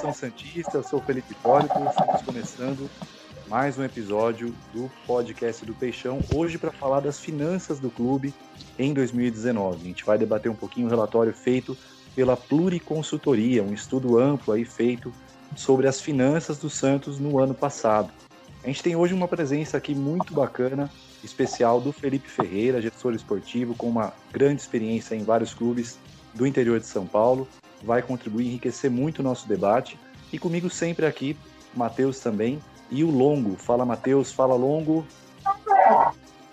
Nação Santista, eu sou o Felipe Hipólito, estamos começando mais um episódio do podcast do Peixão, hoje para falar das finanças do clube em 2019. A gente vai debater um pouquinho o relatório feito pela Pluriconsultoria, um estudo amplo aí feito sobre as finanças do Santos no ano passado. A gente tem hoje uma presença aqui muito bacana, especial do Felipe Ferreira, gestor esportivo com uma grande experiência em vários clubes do interior de São Paulo. Vai contribuir e enriquecer muito o nosso debate. E comigo sempre aqui, Matheus também, e o Longo. Fala, Matheus. Fala, Longo.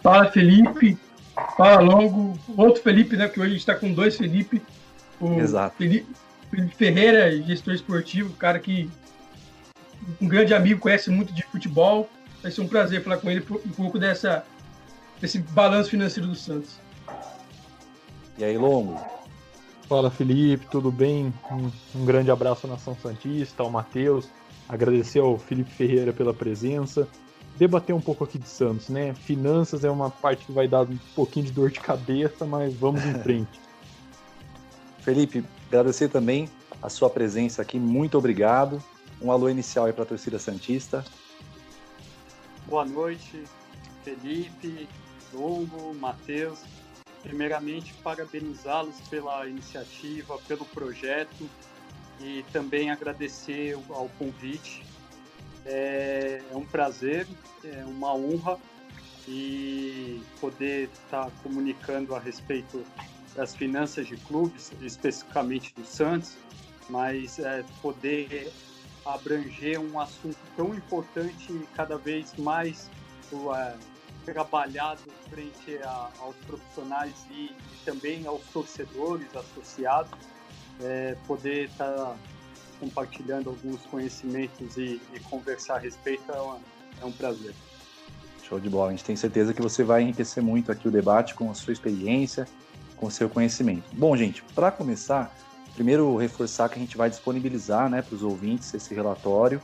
Fala, Felipe. Fala, Longo. Outro Felipe, né? Porque hoje a gente está com dois Felipe. Exato. Felipe Ferreira, gestor esportivo, cara que um grande amigo, conhece muito de futebol. Vai ser um prazer falar com ele um pouco desse balanço financeiro do Santos. E aí, Longo? Fala, Felipe, tudo bem? Um grande abraço à Nação Santista, ao Matheus, agradecer ao Felipe Ferreira pela presença, debater um pouco aqui de Santos, né? Finanças é uma parte que vai dar um pouquinho de dor de cabeça, mas vamos em frente. Felipe, agradecer também a sua presença aqui, muito obrigado. Um alô inicial aí para a torcida santista. Boa noite, Felipe, Longo, Matheus. Primeiramente, parabenizá-los pela iniciativa, pelo projeto e também agradecer ao convite. É um prazer, é uma honra e poder estar comunicando a respeito das finanças de clubes, especificamente do Santos, mas poder abranger um assunto tão importante e cada vez mais trabalhado frente aos profissionais e também aos torcedores associados, poder estar compartilhando alguns conhecimentos e conversar a respeito é um prazer. Show de bola, a gente tem certeza que você vai enriquecer muito aqui o debate com a sua experiência, com o seu conhecimento. Bom, gente, para começar, primeiro reforçar que a gente vai disponibilizar, né, para os ouvintes esse relatório.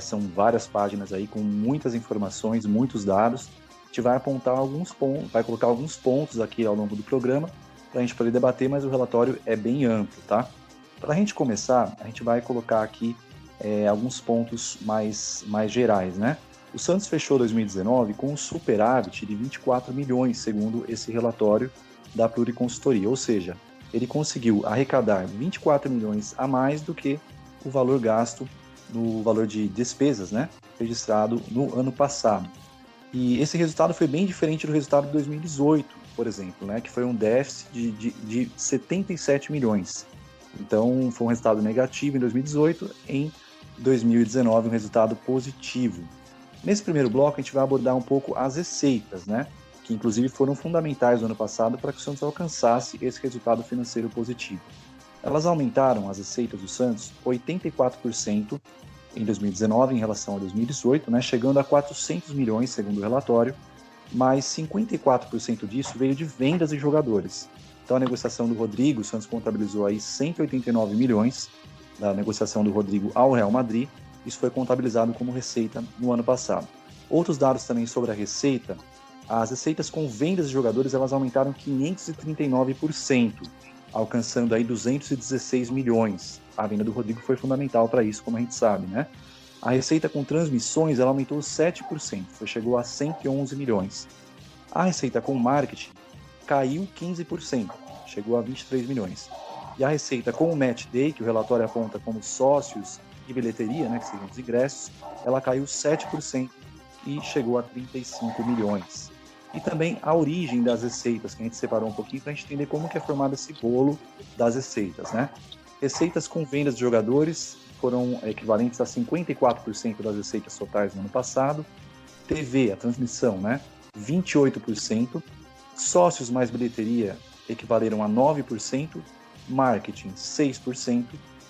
São várias páginas aí com muitas informações, muitos dados. A gente vai apontar alguns pontos, vai colocar alguns pontos aqui ao longo do programa para a gente poder debater, mas o relatório é bem amplo, tá? Para a gente começar, a gente vai colocar aqui alguns pontos mais gerais, né? O Santos fechou 2019 com um superávit de 24 milhões, segundo esse relatório da Pluriconsultoria, ou seja, ele conseguiu arrecadar 24 milhões a mais do que o valor gasto no valor de despesas, né, registrado no ano passado. E esse resultado foi bem diferente do resultado de 2018, por exemplo, né, que foi um déficit de 77 milhões. Então, foi um resultado negativo em 2018, em 2019 um resultado positivo. Nesse primeiro bloco, a gente vai abordar um pouco as receitas, né, que inclusive foram fundamentais no ano passado para que o Santos alcançasse esse resultado financeiro positivo. Elas aumentaram as receitas do Santos 84% em 2019 em relação a 2018, né, chegando a 400 milhões, segundo o relatório, mas 54% disso veio de vendas de jogadores. Então a negociação do Rodrigo, o Santos contabilizou aí 189 milhões da negociação do Rodrigo ao Real Madrid, isso foi contabilizado como receita no ano passado. Outros dados também sobre a receita: as receitas com vendas de jogadores elas aumentaram 539%, alcançando aí 216 milhões. A venda do Rodrigo foi fundamental para isso, como a gente sabe, né? A receita com transmissões ela aumentou 7%, chegou a 111 milhões. A receita com marketing caiu 15%, chegou a 23 milhões. E a receita com o match day, que o relatório aponta como sócios e bilheteria, né, que seriam os ingressos, ela caiu 7% e chegou a 35 milhões. E também a origem das receitas, que a gente separou um pouquinho para a gente entender como que é formado esse bolo das receitas, né? Receitas com vendas de jogadores foram equivalentes a 54% das receitas totais no ano passado. TV, a transmissão, né? 28%. Sócios mais bilheteria equivaleram a 9%. Marketing, 6%.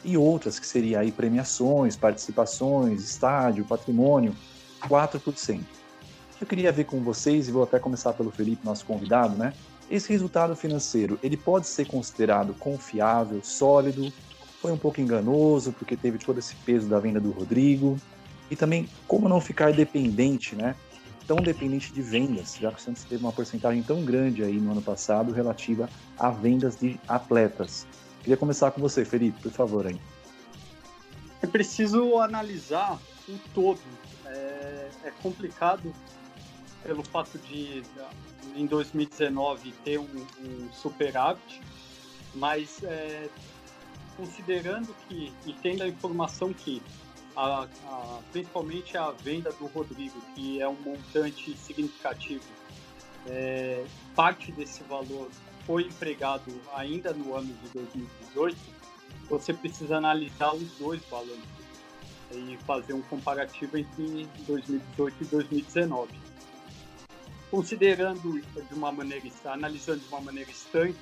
E outras, que seriam aí premiações, participações, estádio, patrimônio, 4%. Eu queria ver com vocês, e vou até começar pelo Felipe, nosso convidado, né? Esse resultado financeiro, ele pode ser considerado confiável, sólido? Foi um pouco enganoso, porque teve todo esse peso da venda do Rodrigo? E também, como não ficar dependente, né? Tão dependente de vendas, já que o Santos teve uma porcentagem tão grande aí no ano passado relativa a vendas de atletas. Queria começar com você, Felipe, por favor, aí. É preciso analisar o todo. É complicado pelo fato de, em 2019, ter um superávit, mas considerando que, e tendo a informação que, principalmente a venda do Rodrigo, que é um montante significativo, parte desse valor foi empregado ainda no ano de 2018, você precisa analisar os dois balanços e fazer um comparativo entre 2018 e 2019. Considerando de uma maneira, analisando de uma maneira estanque,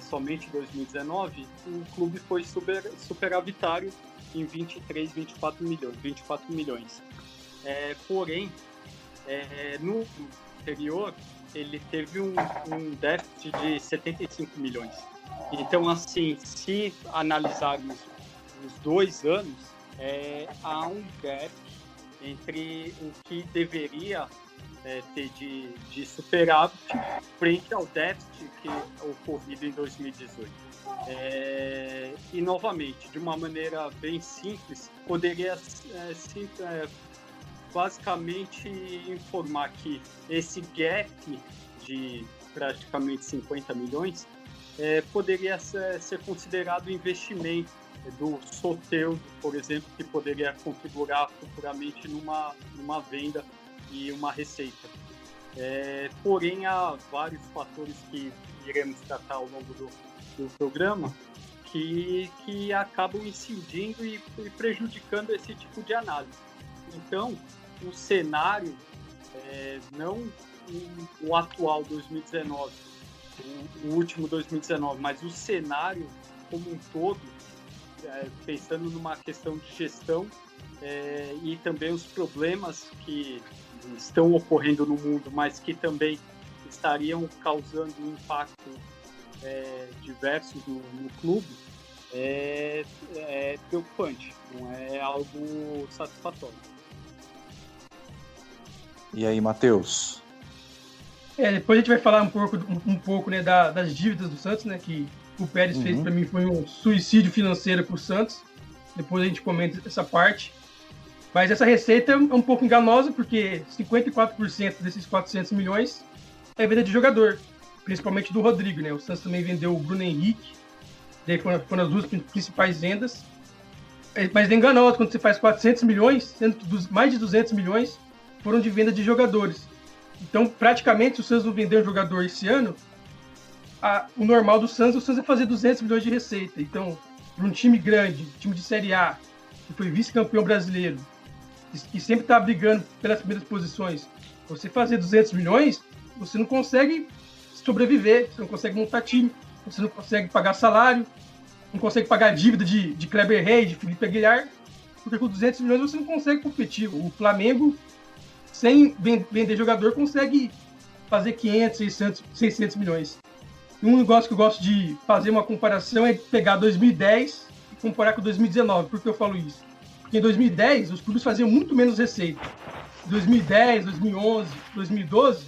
somente 2019, o clube foi superavitário em 24 milhões. Porém, no anterior, ele teve um déficit de 75 milhões. Então, assim, se analisarmos os 2 anos, há um gap entre o que deveria ter de superávit frente ao déficit que ocorrido em 2018. E, novamente, de uma maneira bem simples, poderia basicamente informar que esse gap de praticamente 50 milhões poderia ser considerado investimento do Soteldo, por exemplo, que poderia configurar futuramente numa venda e uma receita. Porém, há vários fatores que iremos tratar ao longo do programa que acabam incidindo e prejudicando esse tipo de análise. Então, o cenário, não o atual 2019, o último 2019, mas o cenário como um todo, pensando numa questão de gestão e também os problemas que estão ocorrendo no mundo, mas que também estariam causando um impacto diversos no clube, é preocupante, não é algo satisfatório. E aí, Matheus? Depois a gente vai falar um pouco né, das dívidas do Santos, né, que o Pérez fez, para mim, foi um suicídio financeiro para o Santos. Depois a gente comenta essa parte. Mas essa receita é um pouco enganosa, porque 54% desses 400 milhões é venda de jogador, principalmente do Rodrigo, né? O Santos também vendeu o Bruno Henrique, daí foram as duas principais vendas. Mas é enganoso quando você faz 400 milhões, sendo que mais de 200 milhões foram de venda de jogadores. Então, praticamente, se o Santos não vender um jogador esse ano, o normal do Santos é fazer 200 milhões de receita. Então, para um time grande, time de Série A, que foi vice-campeão brasileiro, e sempre está brigando pelas primeiras posições, você fazer 200 milhões, você não consegue sobreviver, você não consegue montar time, você não consegue pagar salário, não consegue pagar dívida de Kleber Reis, de Felipe Aguilar, porque com 200 milhões você não consegue competir. O Flamengo, sem vender jogador, consegue fazer 500, 600 milhões. Um negócio que eu gosto de fazer uma comparação é pegar 2010 e comparar com 2019. Por que eu falo isso? Porque em 2010 os clubes faziam muito menos receita. Em 2010, 2011, 2012,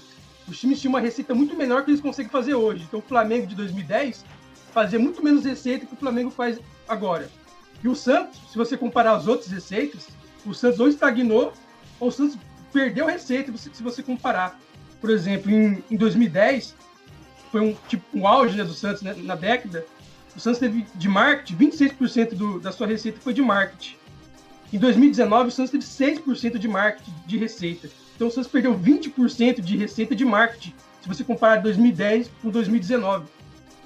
os times tinham uma receita muito menor que eles conseguem fazer hoje. Então o Flamengo de 2010 fazia muito menos receita que o Flamengo faz agora. E o Santos, se você comparar as outras receitas, o Santos ou estagnou ou o Santos perdeu receita se você comparar. Por exemplo, em 2010, foi um auge, né, do Santos, né, na década. O Santos teve de marketing, 26% da sua receita foi de marketing. Em 2019, o Santos teve 6% de marketing de receita. Então o Santos perdeu 20% de receita de marketing, se você comparar 2010 com 2019.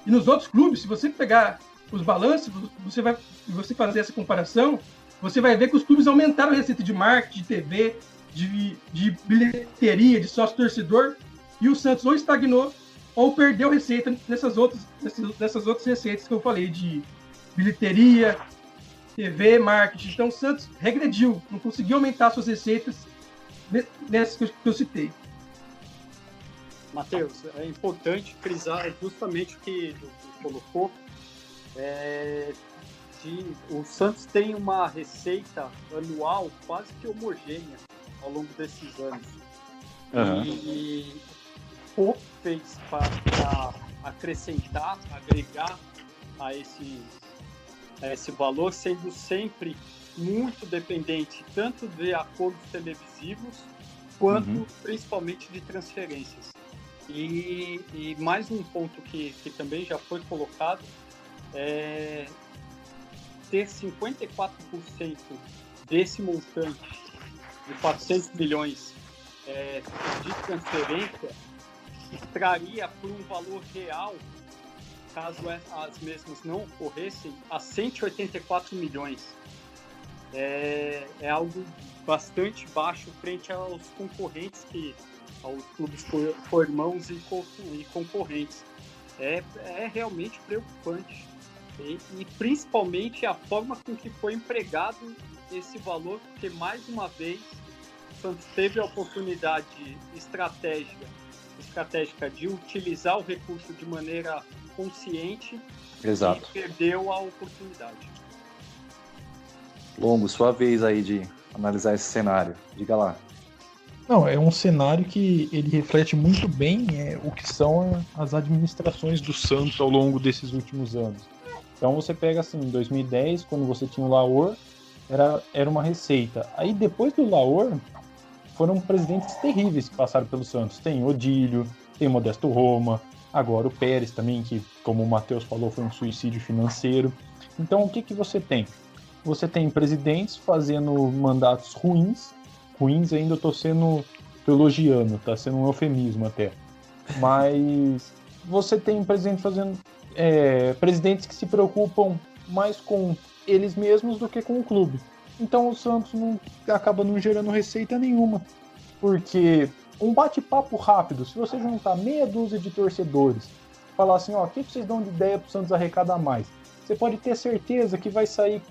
E nos outros clubes, se você pegar os balanços, você fazer essa comparação, você vai ver que os clubes aumentaram a receita de marketing, de TV, de bilheteria, de sócio-torcedor, e o Santos ou estagnou ou perdeu receita nessas outras receitas que eu falei, de bilheteria, TV, marketing. Então o Santos regrediu, não conseguiu aumentar suas receitas nessas que eu citei. Matheus, é importante frisar justamente o que colocou. O Santos tem uma receita anual quase que homogênea ao longo desses anos. E pouco fez para acrescentar, agregar a esse valor, sendo sempre muito dependente tanto de acordos televisivos quanto principalmente de transferências. E mais um ponto que também já foi colocado é ter 54% desse montante de 400 milhões de transferência traria para um valor real, caso as mesmas não ocorressem, a 184 milhões. É algo bastante baixo frente aos concorrentes, aos clubes co-irmãos e concorrentes. É realmente preocupante. E principalmente a forma com que foi empregado esse valor, porque mais uma vez o Santos teve a oportunidade estratégica de utilizar o recurso de maneira consciente. Exato. E perdeu a oportunidade. Longo, sua vez aí de analisar esse cenário. Diga lá. Não, é um cenário que ele reflete muito bem o que são as administrações do Santos ao longo desses últimos anos. Então você pega assim, em 2010, quando você tinha o Laor, era uma receita. Aí depois do Laor, foram presidentes terríveis que passaram pelo Santos. Tem Odílio, tem Modesto Roma, agora o Pérez também, que, como o Matheus falou, foi um suicídio financeiro. Então o que você tem? Você tem presidentes fazendo mandatos ruins ainda eu tô elogiando, tá sendo um eufemismo até. Mas você tem presidentes que se preocupam mais com eles mesmos do que com o clube. Então o Santos acaba não gerando receita nenhuma. Porque um bate-papo rápido, se você juntar meia dúzia de torcedores, falar assim, o que vocês dão de ideia pro Santos arrecadar mais? Você pode ter certeza que vai sair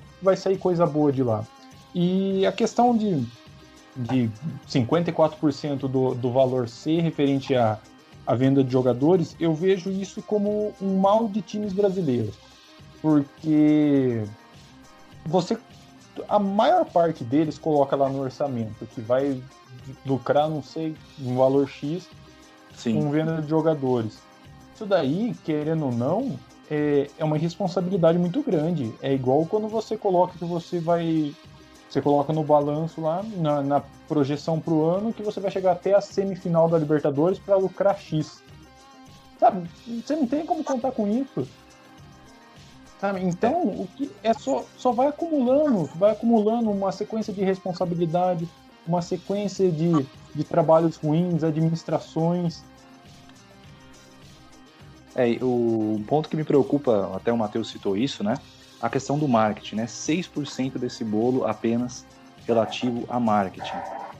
coisa boa de lá. E a questão de 54% do valor ser referente à venda de jogadores, eu vejo isso como um mal de times brasileiros. Porque a maior parte deles coloca lá no orçamento que vai lucrar, não sei, um valor X com venda de jogadores. Isso daí, querendo ou não, é uma responsabilidade muito grande. É igual quando você coloca você coloca no balanço lá, na projeção para o ano, que você vai chegar até a semifinal da Libertadores para lucrar X. Sabe? Você não tem como contar com isso. Sabe? Então, o que só vai acumulando uma sequência de responsabilidade, uma sequência de trabalhos ruins, administrações. O ponto que me preocupa, até o Matheus citou isso, né? A questão do marketing, né? 6% desse bolo apenas relativo a marketing.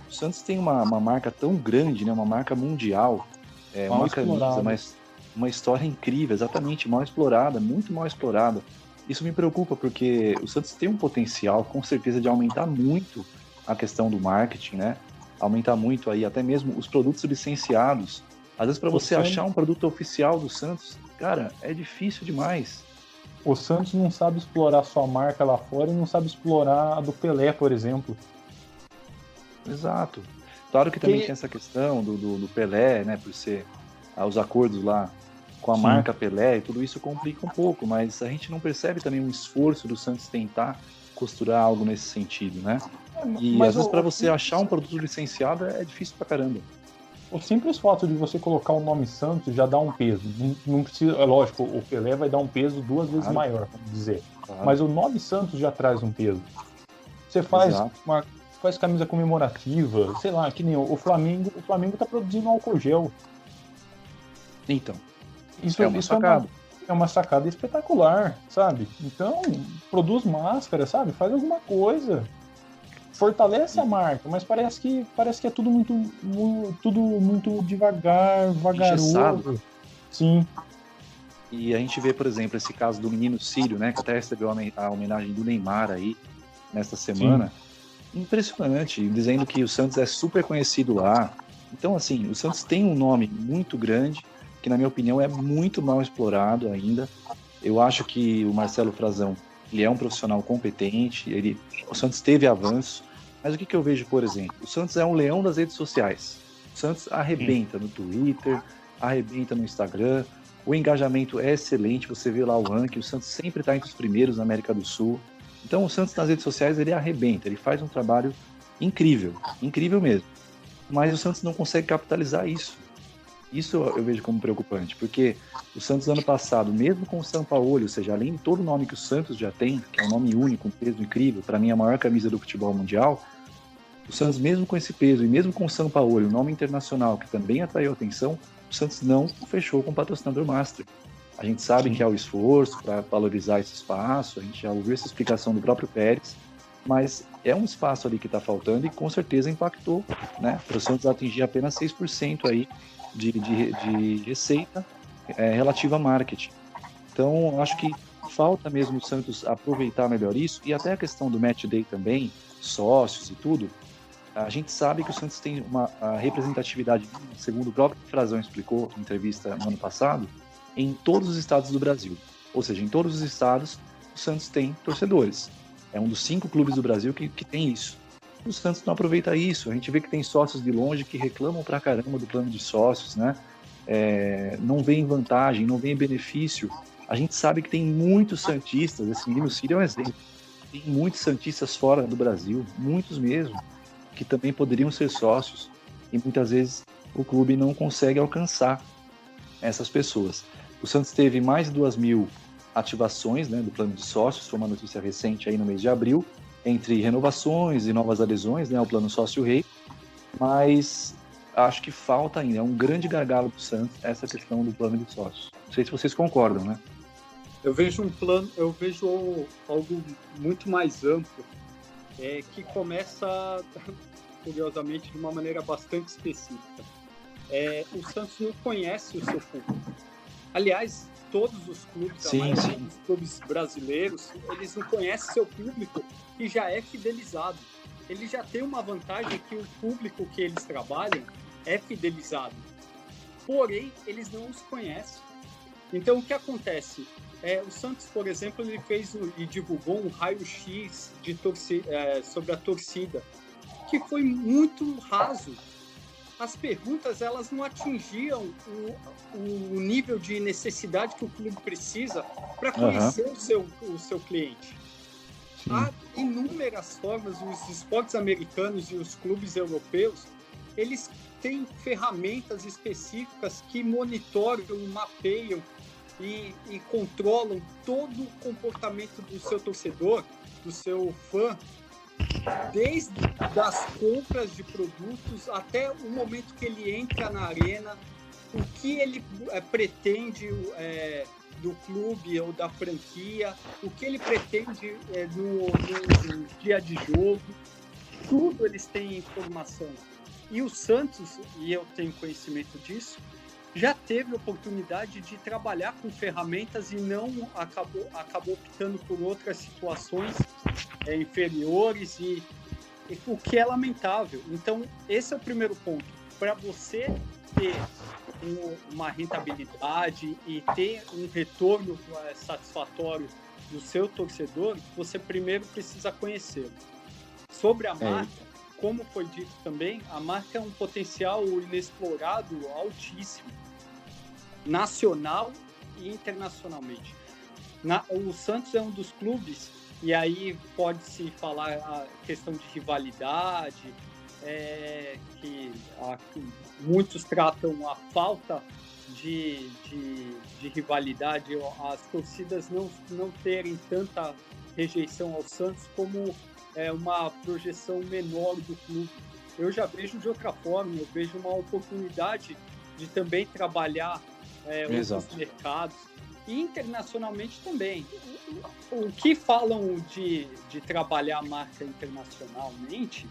O Santos tem uma marca tão grande, né? Uma marca mundial, uma camisa, mas uma história incrível, exatamente, mal explorada, muito mal explorada. Isso me preocupa porque o Santos tem um potencial, com certeza, de aumentar muito a questão do marketing, né? Aumentar muito aí até mesmo os produtos licenciados. Às vezes, para você achar um produto oficial do Santos, cara, é difícil demais. O Santos não sabe explorar sua marca lá fora e não sabe explorar a do Pelé, por exemplo. Exato. Claro que também tem essa questão do Pelé, né, por ser os acordos lá com a marca Pelé, e tudo isso complica um pouco, mas a gente não percebe também um esforço do Santos tentar costurar algo nesse sentido, né? E às vezes para você achar um produto licenciado é difícil pra caramba. O simples fato de você colocar o nome Santos já dá um peso. Não precisa, é lógico, o Pelé vai dar um peso 2 vezes maior, vamos dizer. Claro. Mas o nome Santos já traz um peso. Você faz faz camisa comemorativa, sei lá, que nem o Flamengo tá produzindo álcool gel. Então, isso é uma sacada espetacular, sabe? Então, produz máscara, sabe? Faz alguma coisa. Fortalece a marca, mas parece que é tudo muito devagar, vagaroso. Sim. E a gente vê, por exemplo, esse caso do menino Sírio, né, que até recebeu a homenagem do Neymar aí nesta semana. Sim. Impressionante, dizendo que o Santos é super conhecido lá. Então, assim, o Santos tem um nome muito grande, que na minha opinião é muito mal explorado ainda. Eu acho que o Marcelo Frazão, ele é um profissional competente, o Santos teve avanço, mas o que eu vejo, por exemplo? O Santos é um leão das redes sociais. O Santos arrebenta no Twitter, arrebenta no Instagram, o engajamento é excelente, você vê lá o ranking, o Santos sempre está entre os primeiros na América do Sul, Então o Santos nas redes sociais ele arrebenta, ele faz um trabalho incrível, incrível mesmo. Mas o Santos não consegue capitalizar isso. Isso eu vejo como preocupante, porque o Santos ano passado, mesmo com o Sampaoli, ou seja, além de todo o nome que o Santos já tem, que é um nome único, um peso incrível, para mim a maior camisa do futebol mundial, o Santos mesmo com esse peso e mesmo com o Sampaoli, o nome internacional que também atraiu atenção, o Santos não fechou com o patrocinador master. A gente sabe que há o esforço para valorizar esse espaço, a gente já ouviu essa explicação do próprio Pérez, mas é um espaço ali que está faltando e com certeza impactou, né, para o Santos atingir apenas 6% aí de receita relativa a marketing. Então, acho que falta mesmo o Santos aproveitar melhor isso, e até a questão do match day também, sócios e tudo, a gente sabe que o Santos tem uma representatividade, segundo o próprio Frazão explicou em entrevista no ano passado, em todos os estados do Brasil. Ou seja, em todos os estados, o Santos tem torcedores. É um dos 5 clubes do Brasil que tem isso. O Santos não aproveita isso. A gente vê que tem sócios de longe que reclamam pra caramba do plano de sócios, né? Não vê vantagem, não vê benefício. A gente sabe que tem muitos santistas, esse menino Círio é um exemplo. Tem muitos santistas fora do Brasil, muitos mesmo, que também poderiam ser sócios. E muitas vezes o clube não consegue alcançar essas pessoas. O Santos teve mais de 2.000 ativações, né, do plano de sócios, foi uma notícia recente aí no mês de abril, entre renovações e novas adesões, né, ao plano sócio rei, mas acho que falta ainda, é um grande gargalo do Santos essa questão do plano de sócios. Não sei se vocês concordam, né? Eu vejo algo muito mais amplo, que começa, curiosamente, de uma maneira bastante específica. O Santos não conhece o seu público. Aliás, todos os clubes, os clubes brasileiros, eles não conhecem seu público e já é fidelizado. Ele já tem uma vantagem que o público que eles trabalham é fidelizado. Porém, eles não os conhecem. Então, o que acontece? O Santos, por exemplo, ele fez e divulgou um raio-x sobre a torcida, que foi muito raso. As perguntas elas não atingiam o nível de necessidade que o clube precisa para conhecer o seu cliente. Sim. Há inúmeras formas, os esportes americanos e os clubes europeus, eles têm ferramentas específicas que monitoram, mapeiam e controlam todo o comportamento do seu torcedor, do seu fã, desde as compras de produtos até o momento que ele entra na arena, o que ele pretende do clube ou da franquia, o que ele pretende no dia de jogo, tudo eles têm informação. E o Santos, e eu tenho conhecimento disso, já teve oportunidade de trabalhar com ferramentas e não acabou optando por outras situações inferiores, e o que é lamentável. Então, esse é o primeiro ponto. Para você ter uma rentabilidade e ter um retorno satisfatório do seu torcedor, você primeiro precisa conhecê-lo. Sobre a marca, como foi dito também, a marca é um potencial inexplorado altíssimo, nacional e internacionalmente. O Santos é um dos clubes, e aí pode-se falar a questão de rivalidade, que muitos tratam a falta de rivalidade, as torcidas não terem tanta rejeição ao Santos como uma projeção menor do clube. Eu já vejo de outra forma, eu vejo uma oportunidade de também trabalhar outros mercados, e internacionalmente também. O que falam de trabalhar a marca internacionalmente,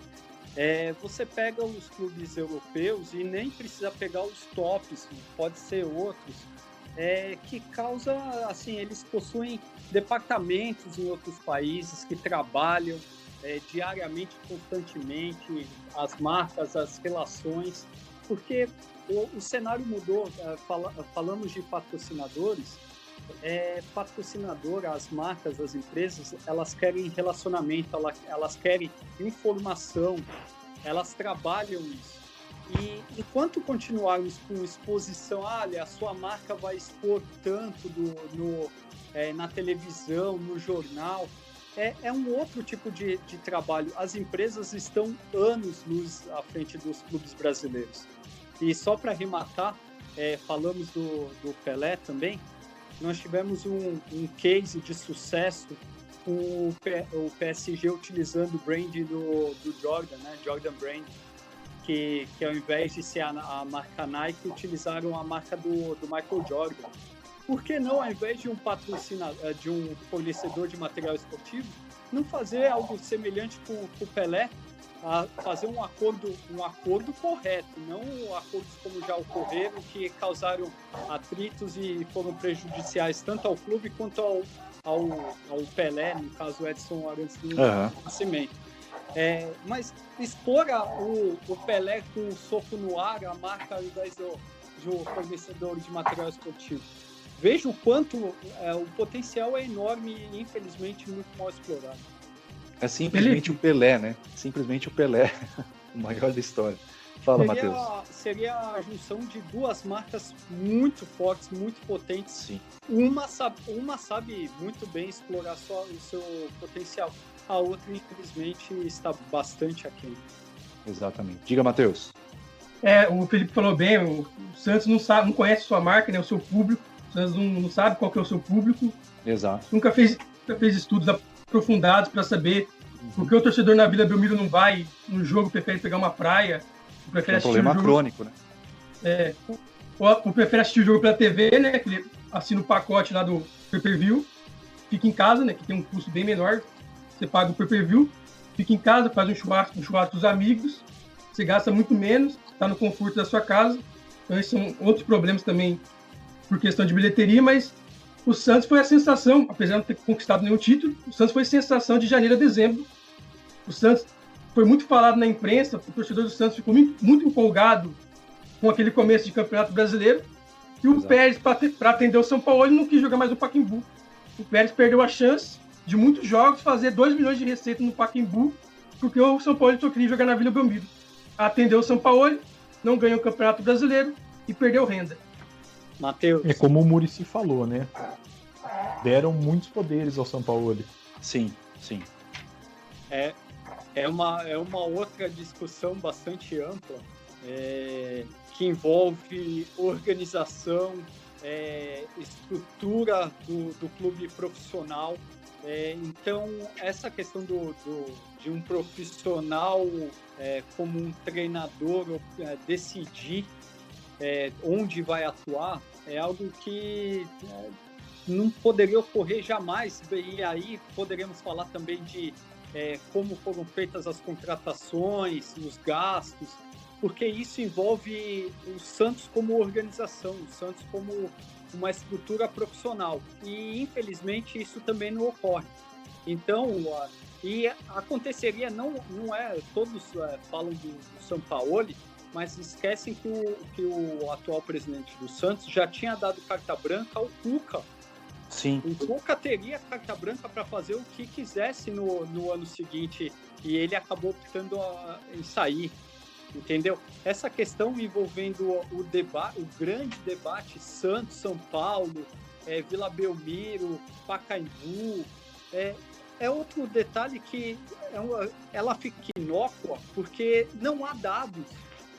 você pega os clubes europeus e nem precisa pegar os tops, pode ser outros, que causa, assim, eles possuem departamentos em outros países que trabalham diariamente, constantemente, as marcas, as relações, porque o cenário mudou. Falamos de patrocinadores, as marcas, as empresas, elas querem relacionamento, elas querem informação, elas trabalham isso. E enquanto continuarmos com exposição, a sua marca vai expor tanto na televisão, no jornal, é um outro tipo de trabalho. As empresas estão anos-luz à frente dos clubes brasileiros. E só para arrematar, falamos do Pelé também, nós tivemos um case de sucesso com o PSG utilizando o brand do Jordan, né? Jordan Brand, que ao invés de ser a marca Nike, utilizaram a marca do Michael Jordan. Por que não, ao invés de um patrocinador, de um fornecedor de material esportivo, não fazer algo semelhante com o Pelé, a fazer um acordo correto, não acordos como já ocorreram, que causaram atritos e foram prejudiciais tanto ao clube quanto ao Pelé, no caso Edson Arantes do Nascimento. Mas expor o Pelé com o soco no ar, a marca ao invés do fornecedor de material esportivo. Veja o quanto o potencial é enorme e, infelizmente, muito mal explorado. É simplesmente o Pelé, né? Simplesmente o Pelé, o maior da história. Fala, Matheus. Seria a junção de duas marcas muito fortes, muito potentes. Sim. Uma sabe muito bem explorar o seu potencial. A outra, infelizmente, está bastante aquém. Exatamente. Diga, Matheus. O Felipe falou bem, o Santos não conhece sua marca, né, o seu público. O Santos não sabe qual que é o seu público. Exato. Nunca fez estudos aprofundados para saber por que o torcedor na Vila Belmiro não vai no jogo, prefere pegar uma praia, prefere assistir problema o jogo, crônico, né? Ou prefere assistir o jogo pela TV, né, que ele assina o pacote lá do pay-per-view, fica em casa, né, que tem um custo bem menor, você paga o pay-per-view, fica em casa, faz um churrasco com os amigos, você gasta muito menos, está no conforto da sua casa. Então esses são outros problemas também por questão de bilheteria, mas o Santos foi a sensação, apesar de não ter conquistado nenhum título, o Santos foi a sensação de janeiro a dezembro. O Santos foi muito falado na imprensa, o torcedor do Santos ficou muito empolgado com aquele começo de Campeonato Brasileiro, e o Pérez, para atender o São Paulo, ele não quis jogar mais no Pacaembu. O Pérez perdeu a chance de muitos jogos fazer 2 milhões de receita no Pacaembu, porque o São Paulo só queria jogar na Vila Belmiro. Atendeu o São Paulo, não ganhou o Campeonato Brasileiro e perdeu renda. Mateus. É como o Muricy falou, né? Deram muitos poderes ao São Paulo. Sim. É uma outra discussão bastante ampla, que envolve organização, estrutura do clube profissional. Então, essa questão de um profissional como um treinador decidir onde vai atuar é algo que não poderia ocorrer jamais. E aí poderemos falar também de como foram feitas as contratações, os gastos, porque isso envolve o Santos como organização, o Santos como uma estrutura profissional. E, infelizmente, isso também não ocorre. Então, e aconteceria, não todos falam do Sampaoli, mas esquecem que o atual presidente do Santos já tinha dado carta branca ao Cuca. Sim. O Cuca teria carta branca para fazer o que quisesse no ano seguinte, e ele acabou optando em sair, entendeu? Essa questão envolvendo o grande debate Santos, São Paulo, Vila Belmiro, Pacaembu, é outro detalhe que ela fica inócua, porque não há dados.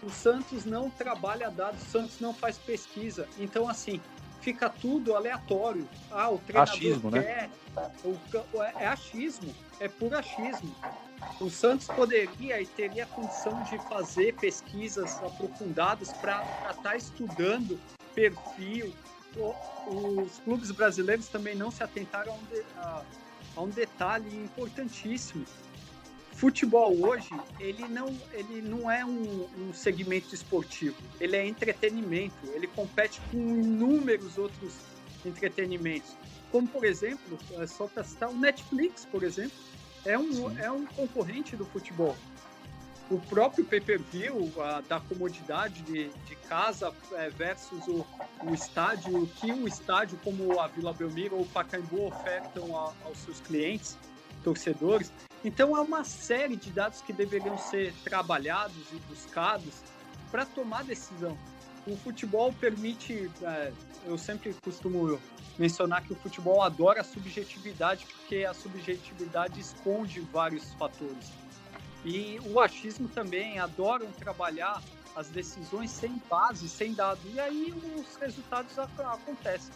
O Santos não trabalha dados, o Santos não faz pesquisa. Então, assim, fica tudo aleatório. O treinador achismo, quer... É achismo, é puro achismo. O Santos poderia e teria condição de fazer pesquisas aprofundadas para estar estudando perfil. Os clubes brasileiros também não se atentaram a um detalhe importantíssimo. Futebol hoje, ele não é um segmento esportivo, ele é entretenimento, ele compete com inúmeros outros entretenimentos, como, por exemplo, só para citar, o Netflix, por exemplo, é um concorrente do futebol. O próprio pay-per-view, da comodidade de casa versus o estádio, o que o estádio como a Vila Belmiro ou o Pacaembu ofertam aos seus clientes, torcedores. Então, há uma série de dados que deveriam ser trabalhados e buscados para tomar decisão. O futebol permite, eu sempre costumo mencionar que o futebol adora a subjetividade, porque a subjetividade esconde vários fatores. E o achismo também adoram trabalhar as decisões sem base, sem dado, e aí os resultados acontecem.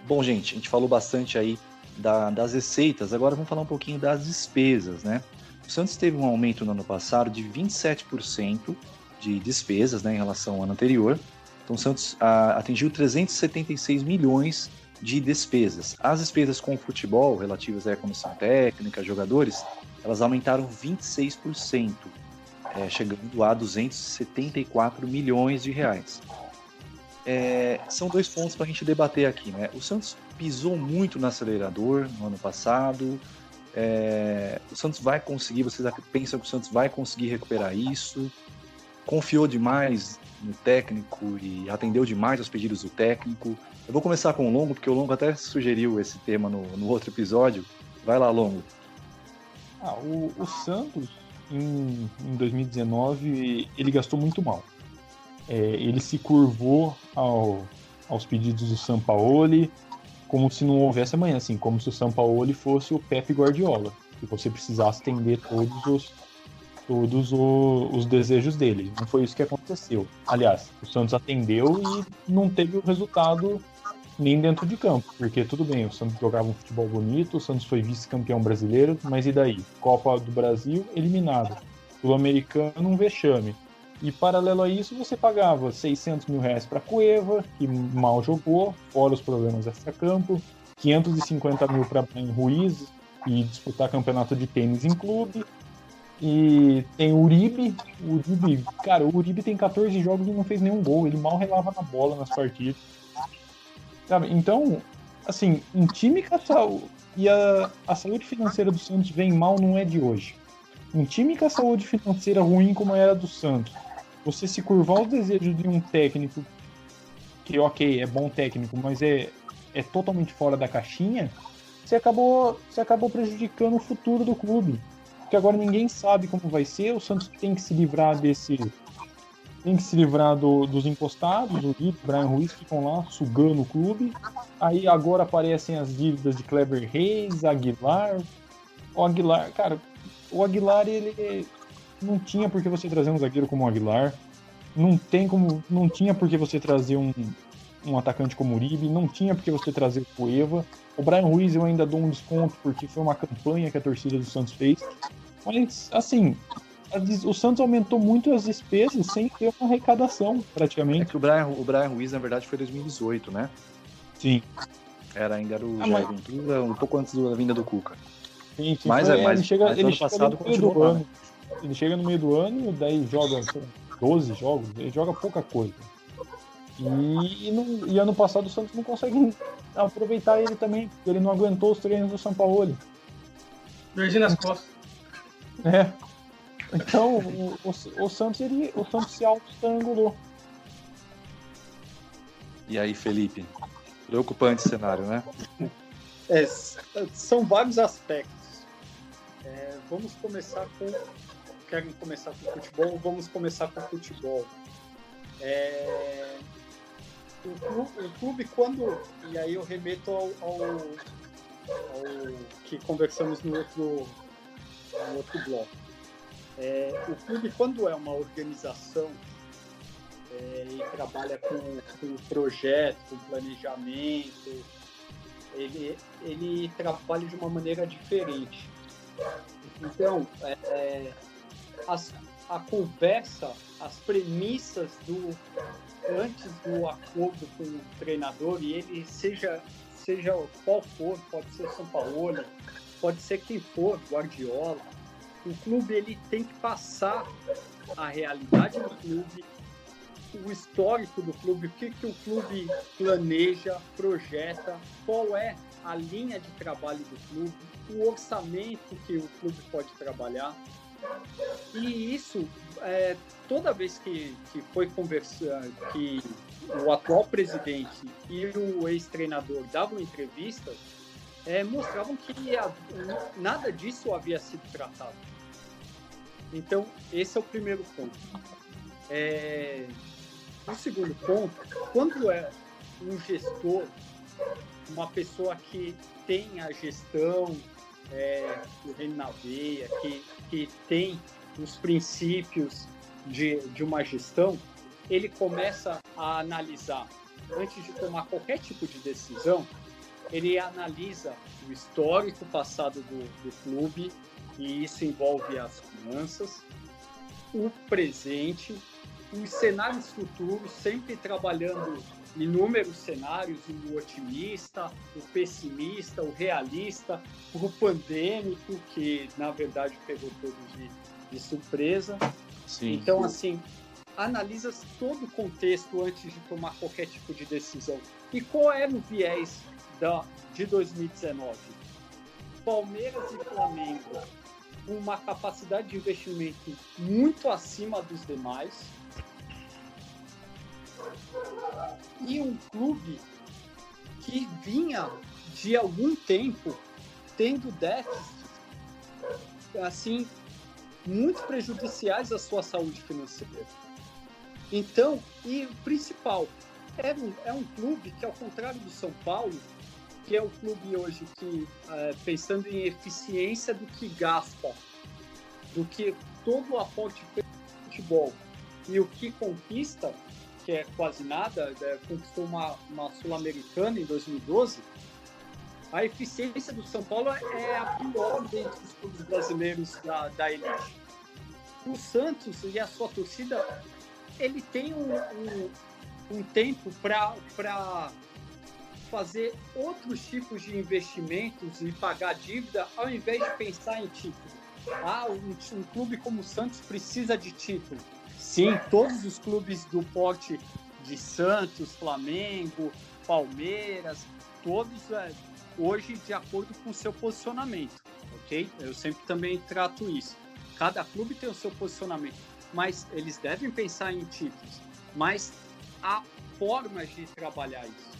Bom, gente, a gente falou bastante aí das receitas, agora vamos falar um pouquinho das despesas, né? O Santos teve um aumento no ano passado de 27% de despesas, né, em relação ao ano anterior. Então o Santos atingiu 376 milhões de despesas. As despesas com o futebol, relativas à comissão técnica, jogadores, elas aumentaram 26%, chegando a 274 milhões de reais. São dois pontos para a gente debater aqui, né? O Santos pisou muito no acelerador no ano passado. O Santos vai conseguir, vocês pensam que o Santos vai conseguir recuperar isso? Confiou demais no técnico e atendeu demais aos pedidos do técnico? Eu vou começar com o Longo, porque o Longo até sugeriu esse tema no outro episódio. Vai lá, Longo. O Santos, em 2019, ele gastou muito mal. Ele se curvou aos pedidos do Sampaoli, como se não houvesse amanhã, assim, como se o Sampaoli fosse o Pep Guardiola, que você precisasse atender todos os desejos dele. Não foi isso que aconteceu. Aliás, o Santos atendeu e não teve o resultado nem dentro de campo, porque tudo bem, o Santos jogava um futebol bonito, o Santos foi vice-campeão brasileiro, mas e daí? Copa do Brasil, eliminado. Sul-Americano, um vexame. E paralelo a isso, você pagava 600 mil reais para Cueva, que mal jogou, fora os problemas extra-campo, 550 mil para Brian Ruiz e disputar campeonato de tênis em clube. E tem o Uribe. Cara, o Uribe tem 14 jogos e não fez nenhum gol, ele mal relava na bola nas partidas. Sabe? Então, assim, um time com a saúde, e a saúde financeira do Santos vem mal não é de hoje. Um time com a saúde financeira ruim como era do Santos, você se curvar aos desejos de um técnico que, ok, é bom técnico, mas é totalmente fora da caixinha, você acabou prejudicando o futuro do clube. Porque agora ninguém sabe como vai ser, o Santos tem que se livrar dos encostados, o Brian Ruiz ficam lá sugando o clube. Aí agora aparecem as dívidas de Kleber Reis, Aguilar. O Aguilar, ele não tinha por que você trazer um zagueiro como o Aguilar. Não tinha por que você trazer um atacante como o Uribe. Não tinha por que você trazer o Cueva. O Brian Ruiz eu ainda dou um desconto porque foi uma campanha que a torcida do Santos fez. Mas, assim, o Santos aumentou muito as despesas sem ter uma arrecadação, praticamente. É que o Brian Ruiz, na verdade, foi 2018, né? Sim. Ainda era o Jair Ventura, um pouco antes da vinda do Cuca. Sim, mas ele chega ano passado continuou lá, né? Ele chega no meio do ano, daí joga 12 jogos, ele joga pouca coisa. E ano passado o Santos não consegue aproveitar ele também, porque ele não aguentou os treinos do Sampaoli. Dorzinho nas costas. Então, o Santos se auto-estrangulou. E aí, Felipe? Preocupante esse cenário, né? São vários aspectos. Vamos começar com... Querem começar com o futebol? Vamos começar com o futebol. O clube, quando... E aí eu remeto ao que conversamos no outro bloco. O clube, quando é uma organização e trabalha com projeto, com planejamento, ele trabalha de uma maneira diferente. Então, a conversa, as premissas antes do acordo com o treinador, e ele seja qual for, pode ser São Paulo, pode ser quem for, Guardiola, o clube ele tem que passar a realidade do clube, o histórico do clube, o que o clube planeja, projeta, qual é a linha de trabalho do clube, o orçamento que o clube pode trabalhar. E isso, toda vez que foi conversar, que o atual presidente e o ex-treinador davam entrevistas, mostravam que nada disso havia sido tratado. Então, esse é o primeiro ponto. O segundo ponto, quando é um gestor uma pessoa que tem a gestão do reino na veia, que tem os princípios de uma gestão, ele começa a analisar, antes de tomar qualquer tipo de decisão, ele analisa o histórico passado do clube, e isso envolve as finanças, o presente, os cenários futuros, sempre trabalhando inúmeros cenários, o otimista, o pessimista, o realista, o pandêmico, que na verdade pegou todos de surpresa. Sim. Então, assim, analisa todo o contexto antes de tomar qualquer tipo de decisão. E qual era o viés de 2019? Palmeiras e Flamengo, uma capacidade de investimento muito acima dos demais, e um clube que vinha de algum tempo tendo déficits assim muito prejudiciais à sua saúde financeira. Então, e o principal, é um clube que, ao contrário do São Paulo, que é o clube hoje que, pensando em eficiência do que gasta, do que todo o aporte feito no futebol e o que conquista, que é quase nada, conquistou uma Sul-Americana em 2012, a eficiência do São Paulo é a pior dentro dos clubes brasileiros da elite. O Santos e a sua torcida, ele tem um tempo para fazer outros tipos de investimentos e pagar dívida, ao invés de pensar em título. Um clube como o Santos precisa de título. Sim, todos os clubes do porte de Santos, Flamengo, Palmeiras, todos hoje de acordo com o seu posicionamento, ok? Eu sempre também trato isso. Cada clube tem o seu posicionamento, mas eles devem pensar em títulos, mas há formas de trabalhar isso.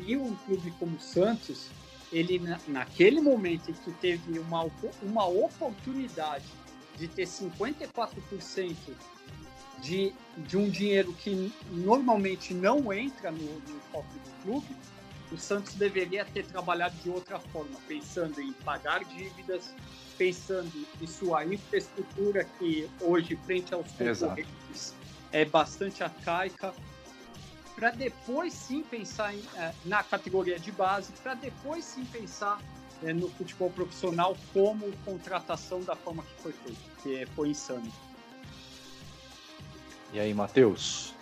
E um clube como o Santos, ele naquele momento em que teve uma oportunidade de ter 54% de um dinheiro que normalmente não entra no cofre do clube, o Santos deveria ter trabalhado de outra forma, pensando em pagar dívidas, pensando em sua infraestrutura, que hoje, frente aos concorrentes, é bastante arcaica, para depois sim pensar na categoria de base, para depois sim pensar no futebol profissional como contratação da forma que foi feita, que foi insano. E aí, Matheus?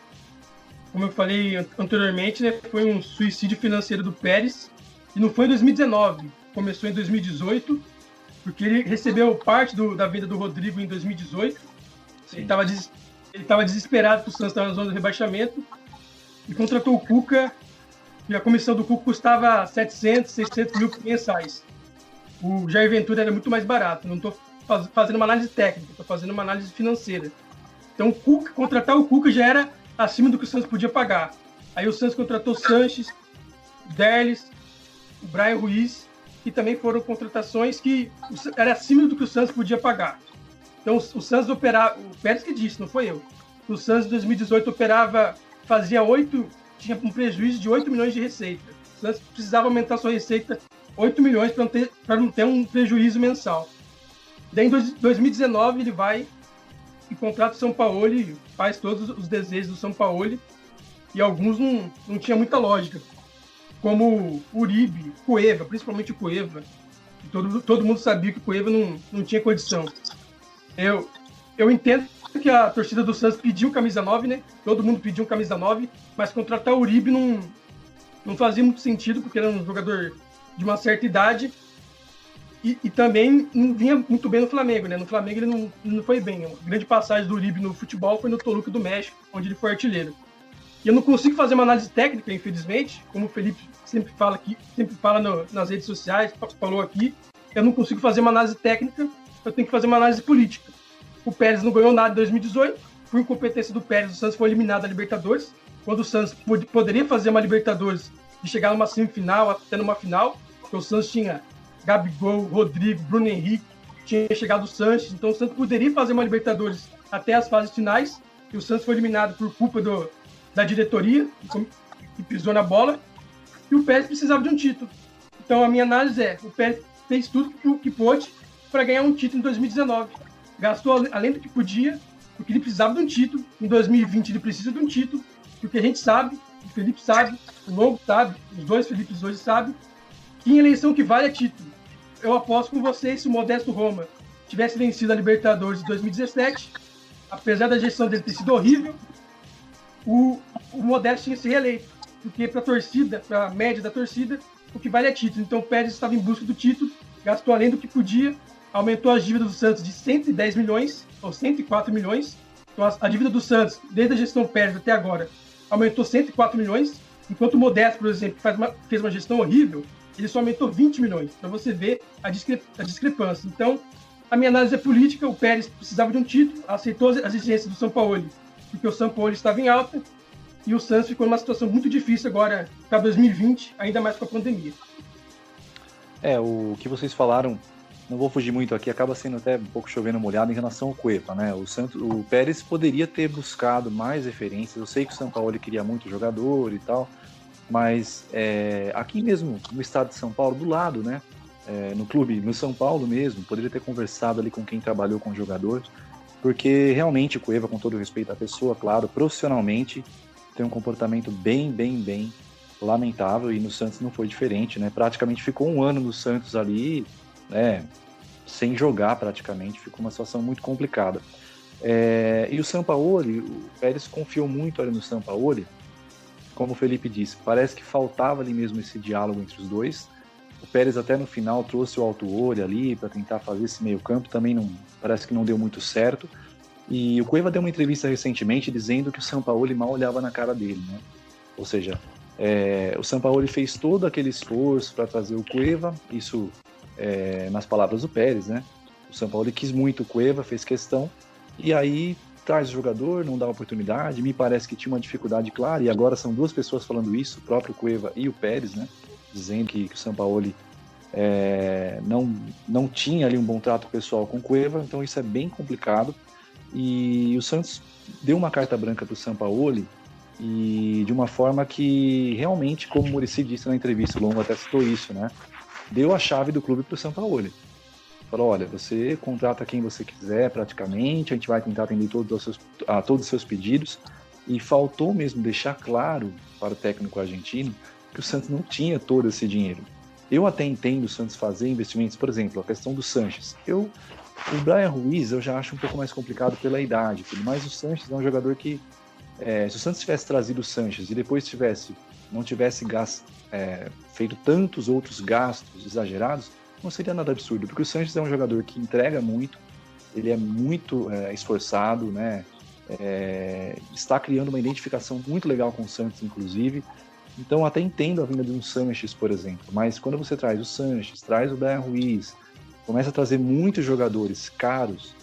Como eu falei anteriormente, né, foi um suicídio financeiro do Pérez, e não foi em 2019, começou em 2018, porque ele recebeu parte da venda do Rodrigo em 2018. Sim. Ele estava desesperado que o Santos estava na zona do rebaixamento e contratou o Cuca, e a comissão do Cuca custava 700, 600 mil mensais. O Jair Ventura era muito mais barato. Não estou fazendo uma análise técnica, estou fazendo uma análise financeira. Então, contratar o Cuca já era acima do que o Santos podia pagar. Aí o Santos contratou Sanches, Derlis, o Brian Ruiz, que também foram contratações que era acima do que o Santos podia pagar. Então o Santos operava, o Pérez que disse, não foi eu. O Santos em 2018 tinha um prejuízo de 8 milhões de receita. O Santos precisava aumentar sua receita 8 milhões para não ter um prejuízo mensal. Daí em 2019 ele vai e contrata o São Paulo, faz todos os desejos do São Paulo, e alguns não tinha muita lógica, como Uribe, Cueva, principalmente o Cueva. Todo mundo sabia que o Cueva não tinha condição. Eu entendo que a torcida do Santos pediu camisa 9, né? Todo mundo pediu camisa 9, mas contratar o Uribe não fazia muito sentido, porque era um jogador de uma certa idade, e também não vinha muito bem no Flamengo, né? No Flamengo ele não foi bem. A grande passagem do Uribe no futebol foi no Toluca do México, onde ele foi artilheiro. E eu não consigo fazer uma análise técnica, infelizmente, como o Felipe sempre fala nas redes sociais, falou aqui. Eu não consigo fazer uma análise técnica, eu tenho que fazer uma análise política. O Pérez não ganhou nada em 2018, por incompetência do Pérez, o Santos foi eliminado da Libertadores, quando o Santos poderia fazer uma Libertadores de chegar numa semifinal, até numa final, porque o Santos tinha Gabigol, Rodrigo, Bruno Henrique, tinha chegado o Sanches, então o Santos poderia fazer uma Libertadores até as fases finais, e o Santos foi eliminado por culpa da diretoria, que pisou na bola. e o Pérez precisava de um título. Então a minha análise é, o Pérez fez tudo que pôde para ganhar um título em 2019. Gastou além do que podia, porque ele precisava de um título. Em 2020 ele precisa de um título, porque a gente sabe, o Felipe sabe, o Longo sabe, os dois Felipes hoje sabem, que em eleição que vale é título. Eu aposto com vocês, se o Modesto Roma tivesse vencido a Libertadores de 2017, apesar da gestão dele ter sido horrível, o Modesto tinha que ser reeleito, porque para a torcida, para a média da torcida, o que vale é título. Então o Pérez estava em busca do título, gastou além do que podia, aumentou as dívidas do Santos de 110 milhões, ou 104 milhões. Então a dívida do Santos, desde a gestão Pérez até agora, aumentou 104 milhões, enquanto o Modesto, por exemplo, fez uma gestão horrível, ele só aumentou 20 milhões, para você ver a discrepância. Então, a minha análise é política, o Pérez precisava de um título, aceitou as exigências do Sampaoli, porque o Sampaoli estava em alta, e o Santos ficou numa situação muito difícil agora para 2020, ainda mais com a pandemia. O que vocês falaram, não vou fugir muito aqui, acaba sendo até um pouco chovendo molhado em relação ao Cueva, né? O Pérez poderia ter buscado mais referências, eu sei que o Sampaoli queria muito jogador e tal, mas aqui mesmo no estado de São Paulo, do lado, né? No clube, no São Paulo mesmo, poderia ter conversado ali com quem trabalhou com o jogador, porque realmente o Cueva, com todo respeito à pessoa, claro, profissionalmente, tem um comportamento bem lamentável, e no Santos não foi diferente, né? Praticamente ficou um ano no Santos ali, né? Sem jogar praticamente, ficou uma situação muito complicada. E o Sampaoli, o Pérez confiou muito ali no Sampaoli, como o Felipe disse, parece que faltava ali mesmo esse diálogo entre os dois. O Pérez até no final trouxe o Autuori ali para tentar fazer esse meio campo, também não, parece que não deu muito certo. E o Cueva deu uma entrevista recentemente dizendo que o Sampaoli mal olhava na cara dele, né? Ou seja, o Sampaoli fez todo aquele esforço para trazer o Cueva, isso nas palavras do Pérez, né? O Sampaoli quis muito o Cueva, fez questão, e aí traz o jogador, não dá oportunidade, me parece que tinha uma dificuldade clara, e agora são duas pessoas falando isso, o próprio Cueva e o Pérez, né? Dizendo que o Sampaoli não tinha ali um bom trato pessoal com o Cueva, então isso é bem complicado. E o Santos deu uma carta branca para o Sampaoli, e de uma forma que realmente, como o Muricy disse na entrevista, o Longo até citou isso, né? Deu a chave do clube para o Sampaoli. Falou, olha, você contrata quem você quiser praticamente, a gente vai tentar atender todos os seus pedidos, e faltou mesmo deixar claro para o técnico argentino que o Santos não tinha todo esse dinheiro. Eu até entendo o Santos fazer investimentos, por exemplo, a questão do Sanches. O Brian Ruiz eu já acho um pouco mais complicado pela idade, mas o Sanches é um jogador que, se o Santos tivesse trazido o Sanches e depois não tivesse feito tantos outros gastos exagerados, não seria nada absurdo, porque o Sanches é um jogador que entrega muito, ele é muito esforçado, né? Está criando uma identificação muito legal com o Santos, inclusive. Então até entendo a vinda de um Sanches, por exemplo, mas quando você traz o Sanches, traz o Brian Ruiz, começa a trazer muitos jogadores caros,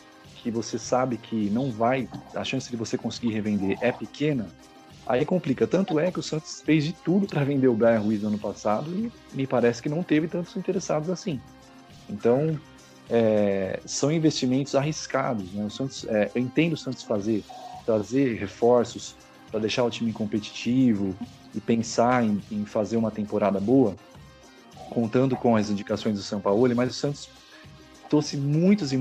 que você sabe que não vai, a chance de você conseguir revender é pequena, aí complica. Tanto é que o Santos fez de tudo para vender o Brian Ruiz no ano passado e me parece que não teve tantos interessados assim. Então, são investimentos arriscados, né? O Santos, eu entendo o Santos trazer reforços para deixar o time competitivo e pensar em fazer uma temporada boa, contando com as indicações do Sampaoli, mas o Santos trouxe muitos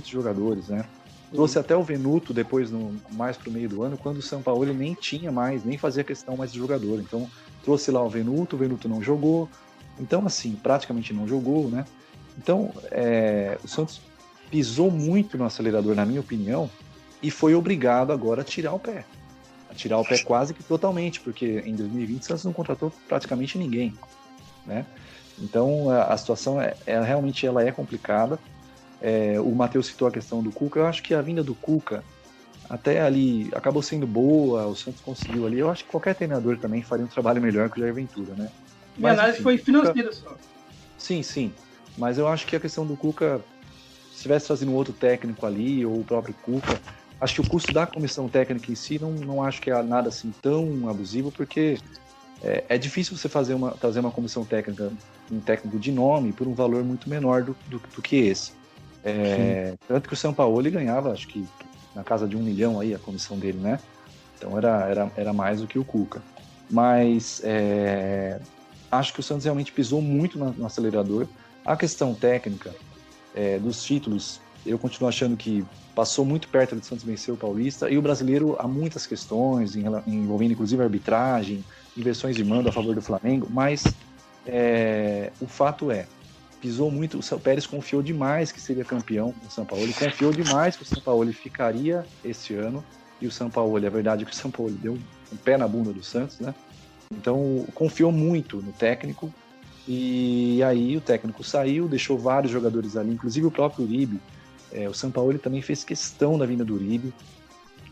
jogadores, né? Trouxe até o Venuto depois, mais para o meio do ano, quando o Sampaoli nem fazia questão mais de jogador. Então, trouxe lá o Venuto não jogou. Então, assim, praticamente não jogou, né? Então, o Santos pisou muito no acelerador, na minha opinião, e foi obrigado agora a tirar o pé. A tirar o pé quase que totalmente, porque em 2020 o Santos não contratou praticamente ninguém, né? Então, a situação realmente ela é complicada. O Matheus citou a questão do Cuca. Eu acho que a vinda do Cuca até ali acabou sendo boa, o Santos conseguiu ali. Eu acho que qualquer treinador também faria um trabalho melhor que o Jair Ventura, né? Minha análise foi financeira só. Sim. Mas eu acho que a questão do Cuca, se tivesse trazido um outro técnico ali, ou o próprio Cuca, acho que o custo da comissão técnica em si não acho que é nada assim tão abusivo, porque é difícil você trazer uma comissão técnica, um técnico de nome, por um valor muito menor do que esse. Tanto que o Sampaoli ganhava, acho que na casa de 1 milhão aí a comissão dele, né? Então era mais do que o Cuca. Mas acho que o Santos realmente pisou muito no acelerador. A questão técnica dos títulos, eu continuo achando que passou muito perto do Santos vencer o Paulista, e o brasileiro há muitas questões, envolvendo inclusive arbitragem, inversões de mando a favor do Flamengo, mas o fato pisou muito, o Pérez confiou demais que seria campeão com o São Paulo, ele confiou demais que o São Paulo ficaria esse ano, e o São Paulo, a verdade é que o São Paulo deu um pé na bunda do Santos, né? Então, confiou muito no técnico, e aí o técnico saiu, deixou vários jogadores ali, inclusive o próprio Uribe. O São Paulo também fez questão da vinda do Uribe,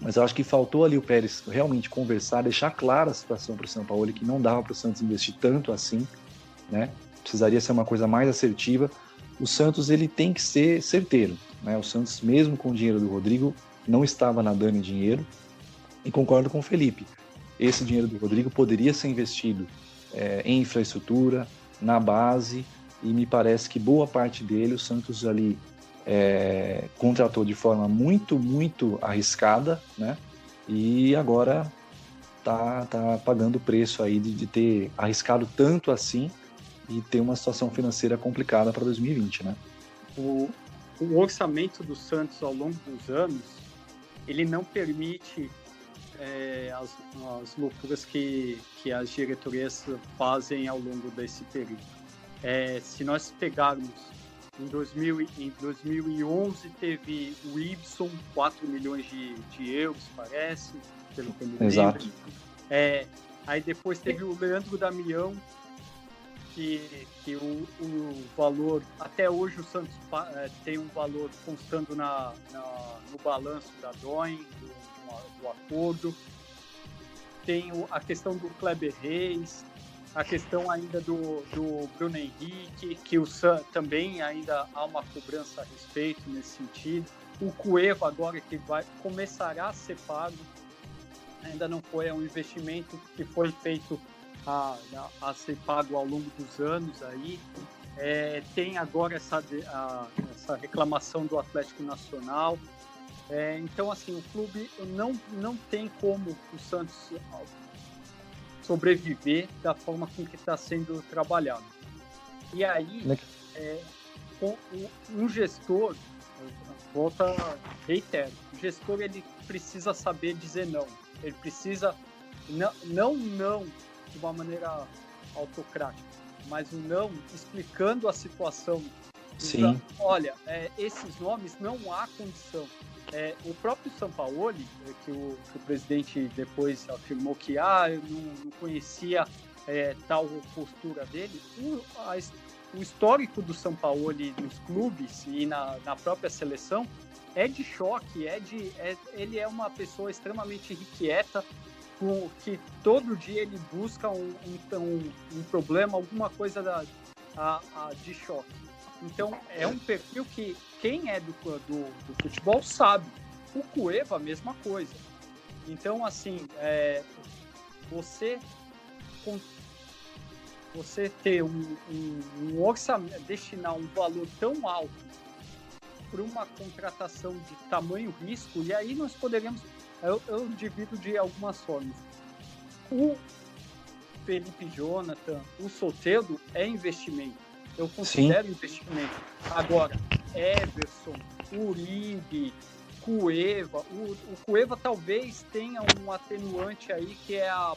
mas eu acho que faltou ali o Pérez realmente conversar, deixar clara a situação para o São Paulo, que não dava para o Santos investir tanto assim, né? Precisaria ser uma coisa mais assertiva. O Santos, ele tem que ser certeiro, né? O Santos, mesmo com o dinheiro do Rodrigo, não estava nadando em dinheiro, e concordo com o Felipe. Esse dinheiro do Rodrigo poderia ser investido em infraestrutura, na base, e me parece que boa parte dele o Santos ali contratou de forma muito, muito arriscada, né? E agora tá pagando o preço aí de ter arriscado tanto assim e ter uma situação financeira complicada para 2020, né? O orçamento do Santos ao longo dos anos, ele não permite as loucuras que as diretorias fazem ao longo desse período. Se nós pegarmos em 2011 teve o Ibson, 4 milhões de euros, parece, pelo que eu me Exato. lembro. Aí depois teve o Leandro Damião, que o valor, até hoje o Santos tem um valor constando no balanço da DOEM, do acordo. Tem a questão do Kleber Reis, a questão ainda do Bruno Henrique, que também ainda há uma cobrança a respeito nesse sentido. O Cueva agora que começará a ser pago, ainda não foi, um investimento que foi feito a ser pago ao longo dos anos aí. Tem agora essa reclamação do Atlético Nacional. Então, assim, o clube não tem como o Santos sobreviver da forma com que está sendo trabalhado. E aí, com um gestor, reitero, o gestor ele precisa saber dizer não. Ele precisa, não de uma maneira autocrática, mas um não explicando a situação. Sim. Olha, esses nomes não há condição. O próprio Sampaoli, que o presidente depois afirmou que eu não conhecia tal postura dele, o histórico do Sampaoli nos clubes e na própria seleção é de choque, ele é uma pessoa extremamente irrequieta, que todo dia ele busca um problema, alguma coisa de choque. Então, é um perfil que quem é do futebol sabe. O Cueva, a mesma coisa. Então, assim, você ter um orçamento, destinar um valor tão alto para uma contratação de tamanho risco, e aí nós poderíamos... Eu divido de algumas formas. O Felipe Jonathan, o Soteldo é investimento. Eu considero investimento. Agora, Everson, Uribe, Cueva. O Cueva talvez tenha um atenuante aí, que é o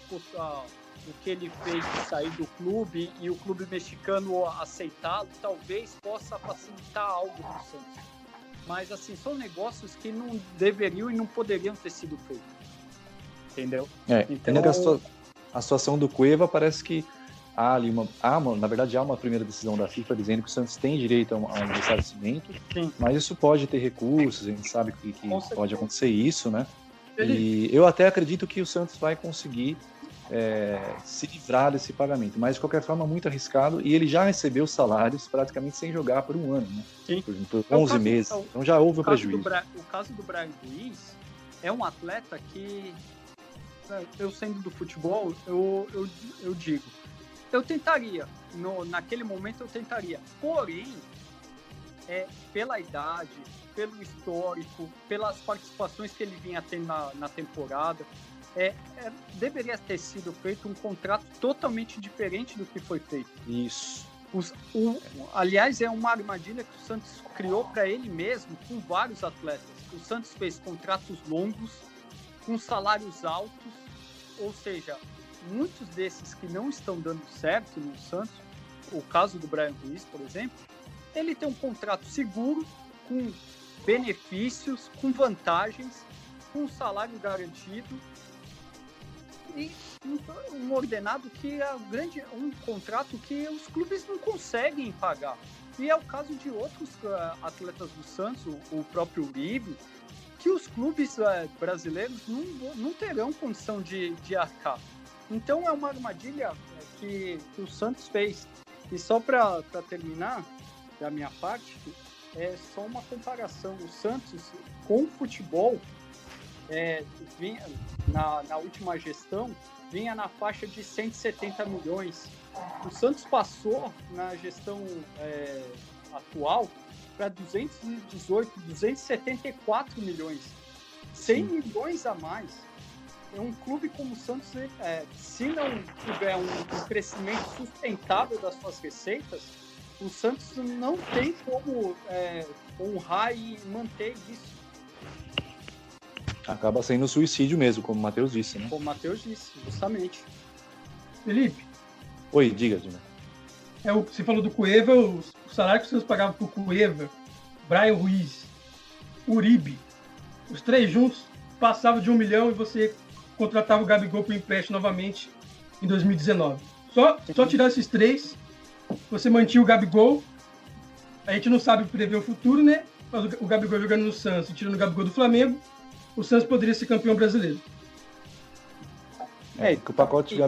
que ele fez de sair do clube e o clube mexicano aceitá-lo, talvez possa facilitar algo para o Santos. Mas, assim, são negócios que não deveriam e não poderiam ter sido feitos. Entendeu? Então... A situação do Cueva parece que na verdade há uma primeira decisão da FIFA dizendo que o Santos tem direito a um ressarcimento, mas isso pode ter recursos, a gente sabe que pode acontecer isso, né? E eu até acredito que o Santos vai conseguir se livrar desse pagamento, mas de qualquer forma muito arriscado, e ele já recebeu salários praticamente sem jogar por um ano, né? Sim. Por 11 meses, então já houve um prejuízo. O caso do Brian Ruiz é um atleta que, eu sendo do futebol, eu digo, eu tentaria, naquele momento eu tentaria, porém, pela idade, pelo histórico, pelas participações que ele vinha tendo na temporada, deveria ter sido feito um contrato totalmente diferente do que foi feito. Isso. Aliás, é uma armadilha que o Santos criou para ele mesmo, com vários atletas. O Santos fez contratos longos, com salários altos, ou seja, muitos desses que não estão dando certo no Santos, o caso do Bryan Ruiz, por exemplo, ele tem um contrato seguro, com benefícios, com vantagens, com um salário garantido e um ordenado que é um contrato que os clubes não conseguem pagar. E é o caso de outros atletas do Santos, o próprio Uribe, que os clubes brasileiros não terão condição de arcar. Então é uma armadilha que o Santos fez. E só para terminar, da minha parte, é só uma comparação. O Santos, com o futebol, vinha, na última gestão, vinha na faixa de 170 milhões. O Santos passou, na gestão atual, para 218, 274 milhões. 100 milhões a mais. É um clube como o Santos, se não tiver um crescimento sustentável das suas receitas, o Santos não tem como honrar e manter isso. Acaba sendo um suicídio mesmo, como o Matheus disse, né? Como o Matheus disse, justamente. Felipe. Oi, diga, Dina. Você falou do Cueva, o salário que o Santos pagava por Cueva, Bryan Ruiz, Uribe, os três juntos passavam de 1 milhão e você contratava o Gabigol para o empréstimo novamente em 2019. Só tirar esses três, você mantinha o Gabigol. A gente não sabe prever o futuro, né? Mas o Gabigol jogando no Santos e tirando o Gabigol do Flamengo, o Santos poderia ser campeão brasileiro. Porque o pacote de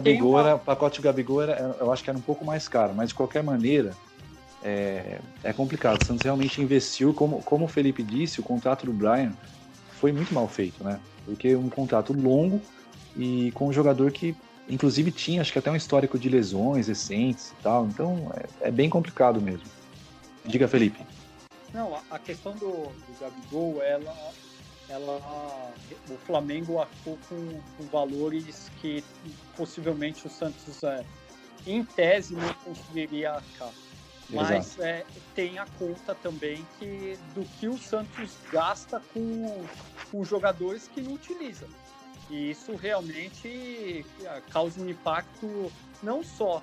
Gabigol eu acho que era um pouco mais caro, mas de qualquer maneira é complicado. O Santos realmente investiu, como o Felipe disse, o contrato do Bryan foi muito mal feito, né? Porque um contrato longo e com um jogador que, inclusive, tinha, acho que até um histórico de lesões recentes e tal. Então, é bem complicado mesmo. Diga, Felipe. Não, a questão do Gabigol, o Flamengo arcou com valores que possivelmente o Santos, em tese, não conseguiria arcar. Mas tem a conta também do que o Santos gasta com jogadores que não utiliza. E isso realmente causa um impacto não só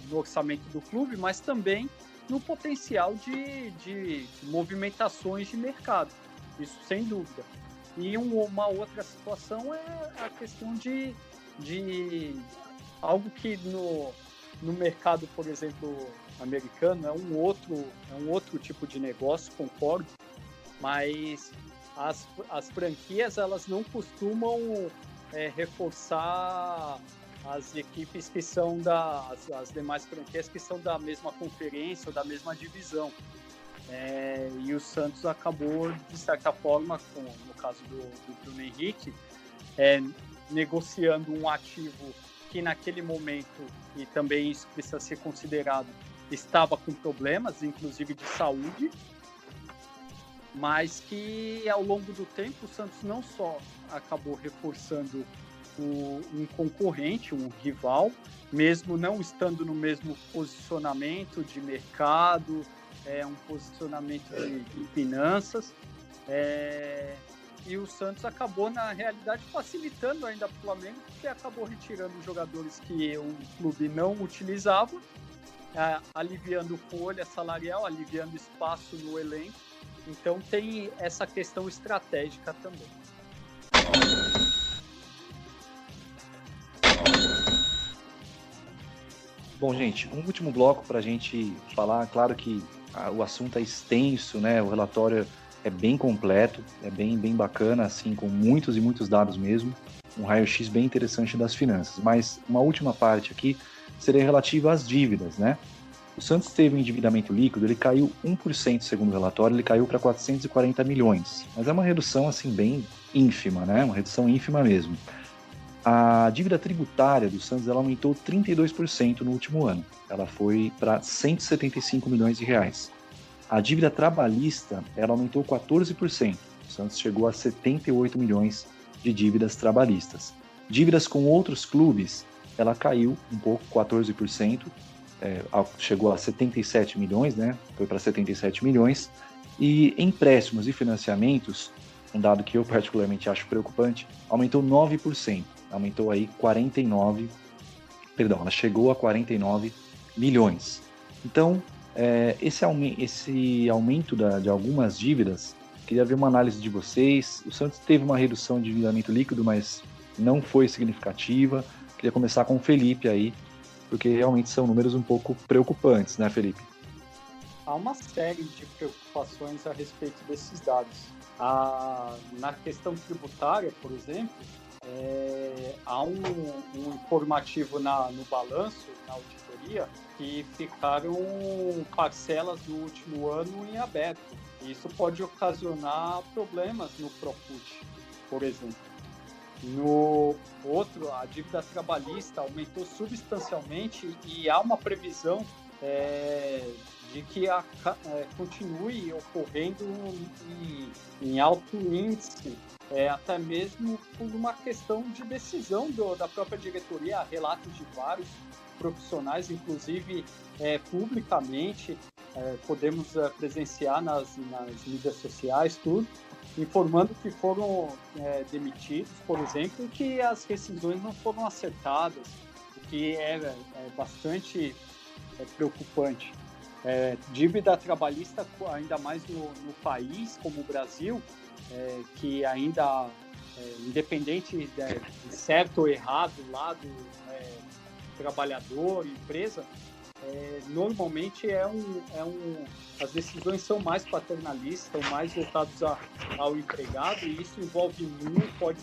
no orçamento do clube, mas também no potencial de movimentações de mercado. Isso sem dúvida. E uma outra situação é a questão de algo que no mercado, por exemplo, americano, é um outro tipo de negócio, concordo, mas as franquias, elas não costumam reforçar as equipes que são as demais franquias que são da mesma conferência ou da mesma divisão. E o Santos acabou, de certa forma, no caso do Bruno Henrique, negociando um ativo que naquele momento, e também isso precisa ser considerado, estava com problemas, inclusive de saúde, mas que ao longo do tempo o Santos não só acabou reforçando um concorrente, um rival, mesmo não estando no mesmo posicionamento de mercado, um posicionamento de finanças, e o Santos acabou, na realidade, facilitando ainda para o Flamengo, porque acabou retirando jogadores que o clube não utilizava, aliviando folha salarial, aliviando espaço no elenco. Então tem essa questão estratégica também. Bom, gente, um último bloco para a gente falar. Claro que o assunto é extenso, né? O relatório é bem completo, é bem bacana, assim, com muitos e muitos dados mesmo. Um raio-x bem interessante das finanças. Mas uma última parte aqui seria relativa às dívidas, né? O Santos teve um endividamento líquido, ele caiu 1%, segundo o relatório, ele caiu para 440 milhões. Mas é uma redução, assim, bem ínfima, né? Uma redução ínfima mesmo. A dívida tributária do Santos, ela aumentou 32% no último ano. Ela foi para 175 milhões de reais. A dívida trabalhista, ela aumentou 14%. O Santos chegou a 78 milhões de dívidas trabalhistas. Dívidas com outros clubes, ela caiu um pouco, 14%, chegou a 77 milhões, né? Foi para 77 milhões. E empréstimos e financiamentos, um dado que eu particularmente acho preocupante, aumentou 9%, aumentou aí 49, perdão, ela chegou a 49 milhões. Então, esse aumento de algumas dívidas, queria ver uma análise de vocês. O Santos teve uma redução de endividamento líquido, mas não foi significativa. Queria começar com o Felipe aí, porque realmente são números um pouco preocupantes, né, Felipe? Há uma série de preocupações a respeito desses dados. Na questão tributária, por exemplo, há um informativo no balanço, na auditoria, que ficaram parcelas no último ano em aberto. Isso pode ocasionar problemas no Profut, por exemplo. No outro, a dívida trabalhista aumentou substancialmente e há uma previsão de que continue ocorrendo em alto índice, até mesmo por uma questão de decisão da própria diretoria. Há relatos de vários profissionais, inclusive publicamente, podemos presenciar nas mídias sociais, tudo, informando que foram demitidos, por exemplo, e que as rescisões não foram acertadas, o que é bastante preocupante. Dívida trabalhista, ainda mais no país como o Brasil, que ainda, independente de certo ou errado, lado trabalhador, empresa, normalmente as decisões são mais paternalistas, são mais voltadas ao empregado, e isso pode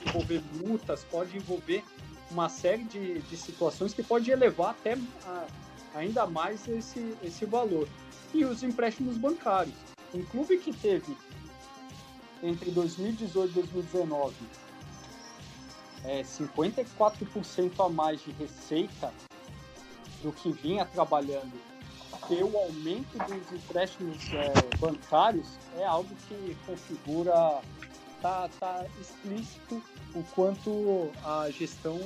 envolver multas, pode envolver uma série de situações que pode elevar até ainda mais esse valor. E os empréstimos bancários. Um clube que teve, entre 2018 e 2019, 54% a mais de receita do que vinha trabalhando, ter o aumento dos empréstimos bancários é algo que configura, tá explícito o quanto a gestão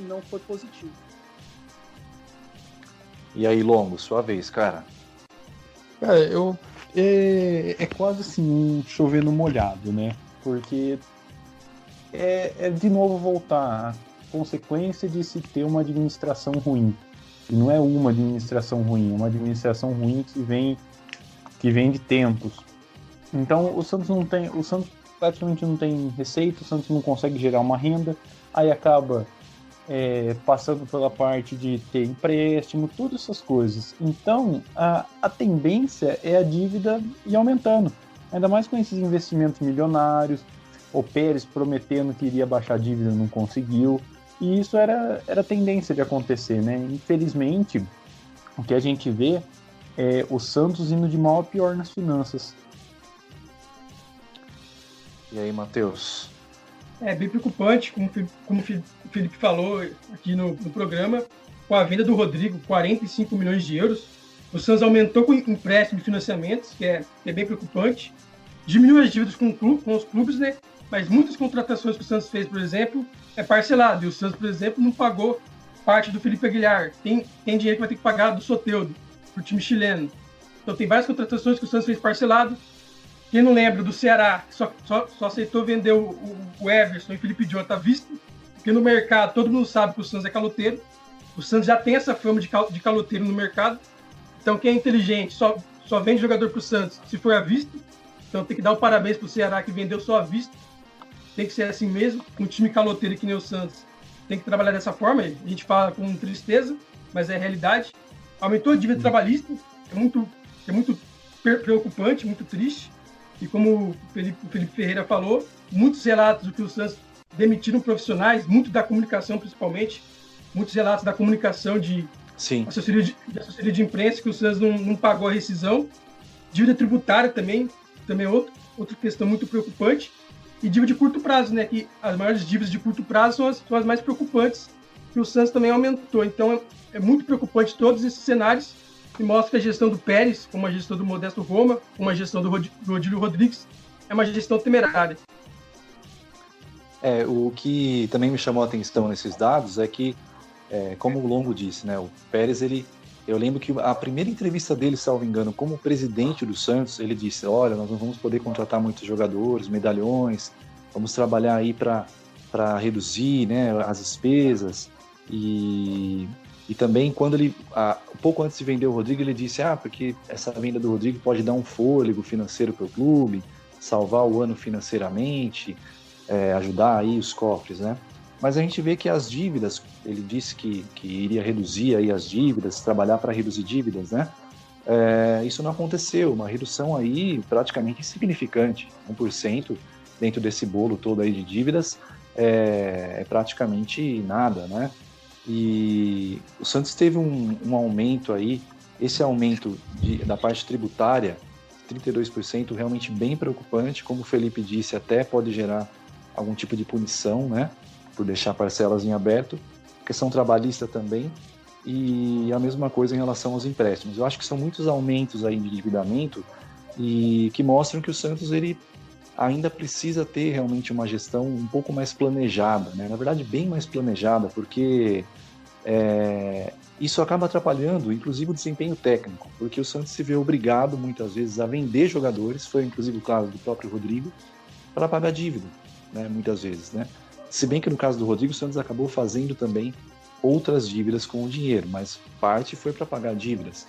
não foi positiva. E aí, Longo, sua vez, cara. Cara, é quase assim um chover no molhado, né? Porque é de novo voltar a consequência de se ter uma administração ruim. E não é uma administração ruim, é uma administração ruim que vem de tempos. Então o Santos praticamente não tem receita, o Santos não consegue gerar uma renda, aí acaba passando pela parte de ter empréstimo, todas essas coisas. Então a tendência é a dívida ir aumentando, ainda mais com esses investimentos milionários. O Pérez prometendo que iria baixar a dívida, não conseguiu. E isso era a tendência de acontecer, né? Infelizmente, o que a gente vê é o Santos indo de mal a pior nas finanças. E aí, Matheus? É bem preocupante, como o Felipe falou aqui no programa, com a venda do Rodrigo, 45 milhões de euros. O Santos aumentou com empréstimo e financiamentos, que é bem preocupante. Diminuiu as dívidas com os clubes, né? Mas muitas contratações que o Santos fez, por exemplo, é parcelado. E o Santos, por exemplo, não pagou parte do Felipe Aguilar. Tem dinheiro que vai ter que pagar do Soteldo, pro time chileno. Então tem várias contratações que o Santos fez parcelado. Quem não lembra do Ceará, que só aceitou vender o Everson e o Felipe Jonathan à vista, porque no mercado todo mundo sabe que o Santos é caloteiro. O Santos já tem essa fama de caloteiro no mercado. Então quem é inteligente só vende jogador pro Santos se for à vista. Então tem que dar um parabéns pro Ceará que vendeu só à vista. Tem que ser assim mesmo, um time caloteiro que nem o Santos tem que trabalhar dessa forma. A gente fala com tristeza, mas é realidade. Aumentou a dívida trabalhista, é muito preocupante, muito triste. E como o Felipe Ferreira falou, muitos relatos do que o Santos demitiram profissionais, muito da comunicação principalmente, muitos relatos da comunicação de assessoria de imprensa, que o Santos não pagou a rescisão. Dívida tributária também é outra questão muito preocupante. E dívida de curto prazo, né? Que as maiores dívidas de curto prazo são as mais preocupantes, que o Santos também aumentou. Então é muito preocupante todos esses cenários, e mostra que a gestão do Pérez, como a gestão do Modesto Roma, como a gestão do Odílio Rodrigues, é uma gestão temerária. O que também me chamou a atenção nesses dados é que, como o Longo disse, né, o Pérez, eu lembro que a primeira entrevista dele, salvo engano, como presidente do Santos, ele disse, olha, nós não vamos poder contratar muitos jogadores, medalhões, vamos trabalhar aí para reduzir, né, as despesas. E também, quando um pouco antes de vender o Rodrigo, ele disse, porque essa venda do Rodrigo pode dar um fôlego financeiro para o clube, salvar o ano financeiramente, ajudar aí os cofres, né? Mas a gente vê que as dívidas, ele disse que iria reduzir aí as dívidas, trabalhar para reduzir dívidas, né? Isso não aconteceu, uma redução aí praticamente insignificante, 1% dentro desse bolo todo aí de dívidas é praticamente nada, né? E o Santos teve um aumento aí, esse aumento da parte tributária, 32%, realmente bem preocupante, como o Felipe disse, até pode gerar algum tipo de punição, né, por deixar parcelas em aberto, questão trabalhista também, e a mesma coisa em relação aos empréstimos. Eu acho que são muitos aumentos aí de endividamento e que mostram que o Santos ele ainda precisa ter realmente uma gestão um pouco mais planejada, né? Na verdade, bem mais planejada, porque isso acaba atrapalhando, inclusive, o desempenho técnico, porque o Santos se vê obrigado, muitas vezes, a vender jogadores, foi inclusive o caso do próprio Rodrigo, para pagar dívida, né? Muitas vezes, né? Se bem que no caso do Rodrigo, o Santos acabou fazendo também outras dívidas com o dinheiro, mas parte foi para pagar dívidas.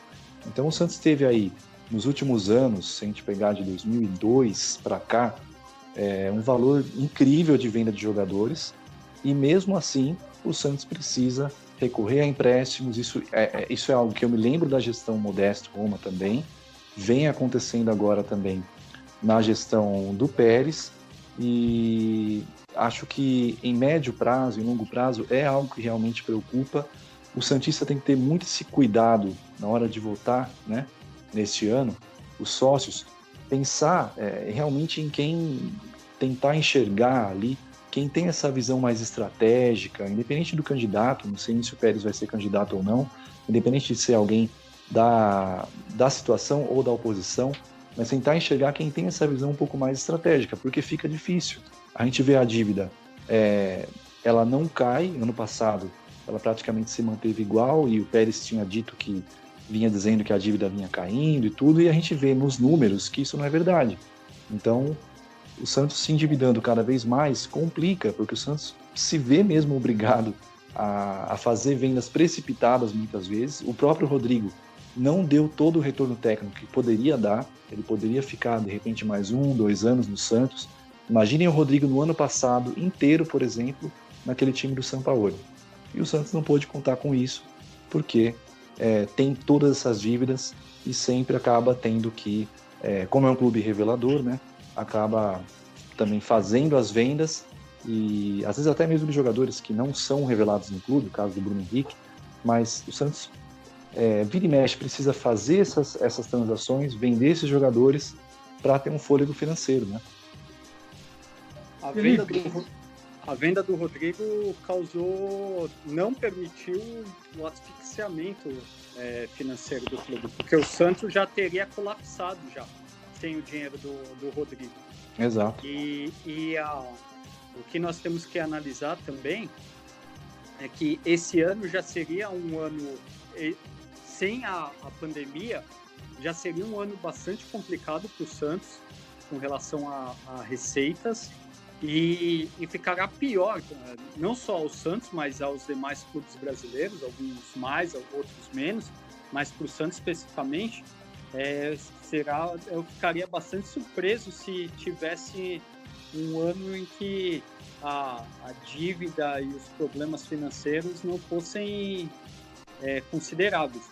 Então o Santos teve aí, nos últimos anos, se a gente pegar de 2002 para cá, um valor incrível de venda de jogadores, e mesmo assim o Santos precisa recorrer a empréstimos. Isso é algo que eu me lembro da gestão Modesto Roma também, vem acontecendo agora também na gestão do Pérez, e acho que em médio prazo, em longo prazo, é algo que realmente preocupa. O santista tem que ter muito esse cuidado na hora de votar, né, neste ano, os sócios, pensar realmente em quem tentar enxergar ali, quem tem essa visão mais estratégica, independente do candidato, não sei se o Pérez vai ser candidato ou não, independente de ser alguém da situação ou da oposição, mas tentar enxergar quem tem essa visão um pouco mais estratégica, porque fica difícil. A gente vê a dívida, ela não cai. Ano passado, ela praticamente se manteve igual, e o Pérez tinha dito que vinha dizendo que a dívida vinha caindo e tudo, e a gente vê nos números que isso não é verdade. Então, o Santos se endividando cada vez mais complica, porque o Santos se vê mesmo obrigado a fazer vendas precipitadas muitas vezes. O próprio Rodrigo não deu todo o retorno técnico que poderia dar, ele poderia ficar de repente mais 1, 2 anos no Santos. Imaginem o Rodrigo no ano passado inteiro, por exemplo, naquele time do Sampaoli. E o Santos não pôde contar com isso, porque tem todas essas dívidas e sempre acaba tendo que, como é um clube revelador, né, acaba também fazendo as vendas, e às vezes até mesmo de jogadores que não são revelados no clube, o caso do Bruno Henrique, mas o Santos vira e mexe precisa fazer essas transações, vender esses jogadores para ter um fôlego financeiro, né? A venda do Rodrigo não permitiu o asfixiamento financeiro do clube, porque o Santos já teria colapsado já sem o dinheiro do Rodrigo. Exato. E o que nós temos que analisar também é que esse ano já seria um ano, sem a pandemia, já seria um ano bastante complicado para o Santos com relação a receitas, e ficará pior, não só aos Santos, mas aos demais clubes brasileiros, alguns mais, outros menos, mas para o Santos especificamente, eu ficaria bastante surpreso se tivesse um ano em que a dívida e os problemas financeiros não fossem consideráveis,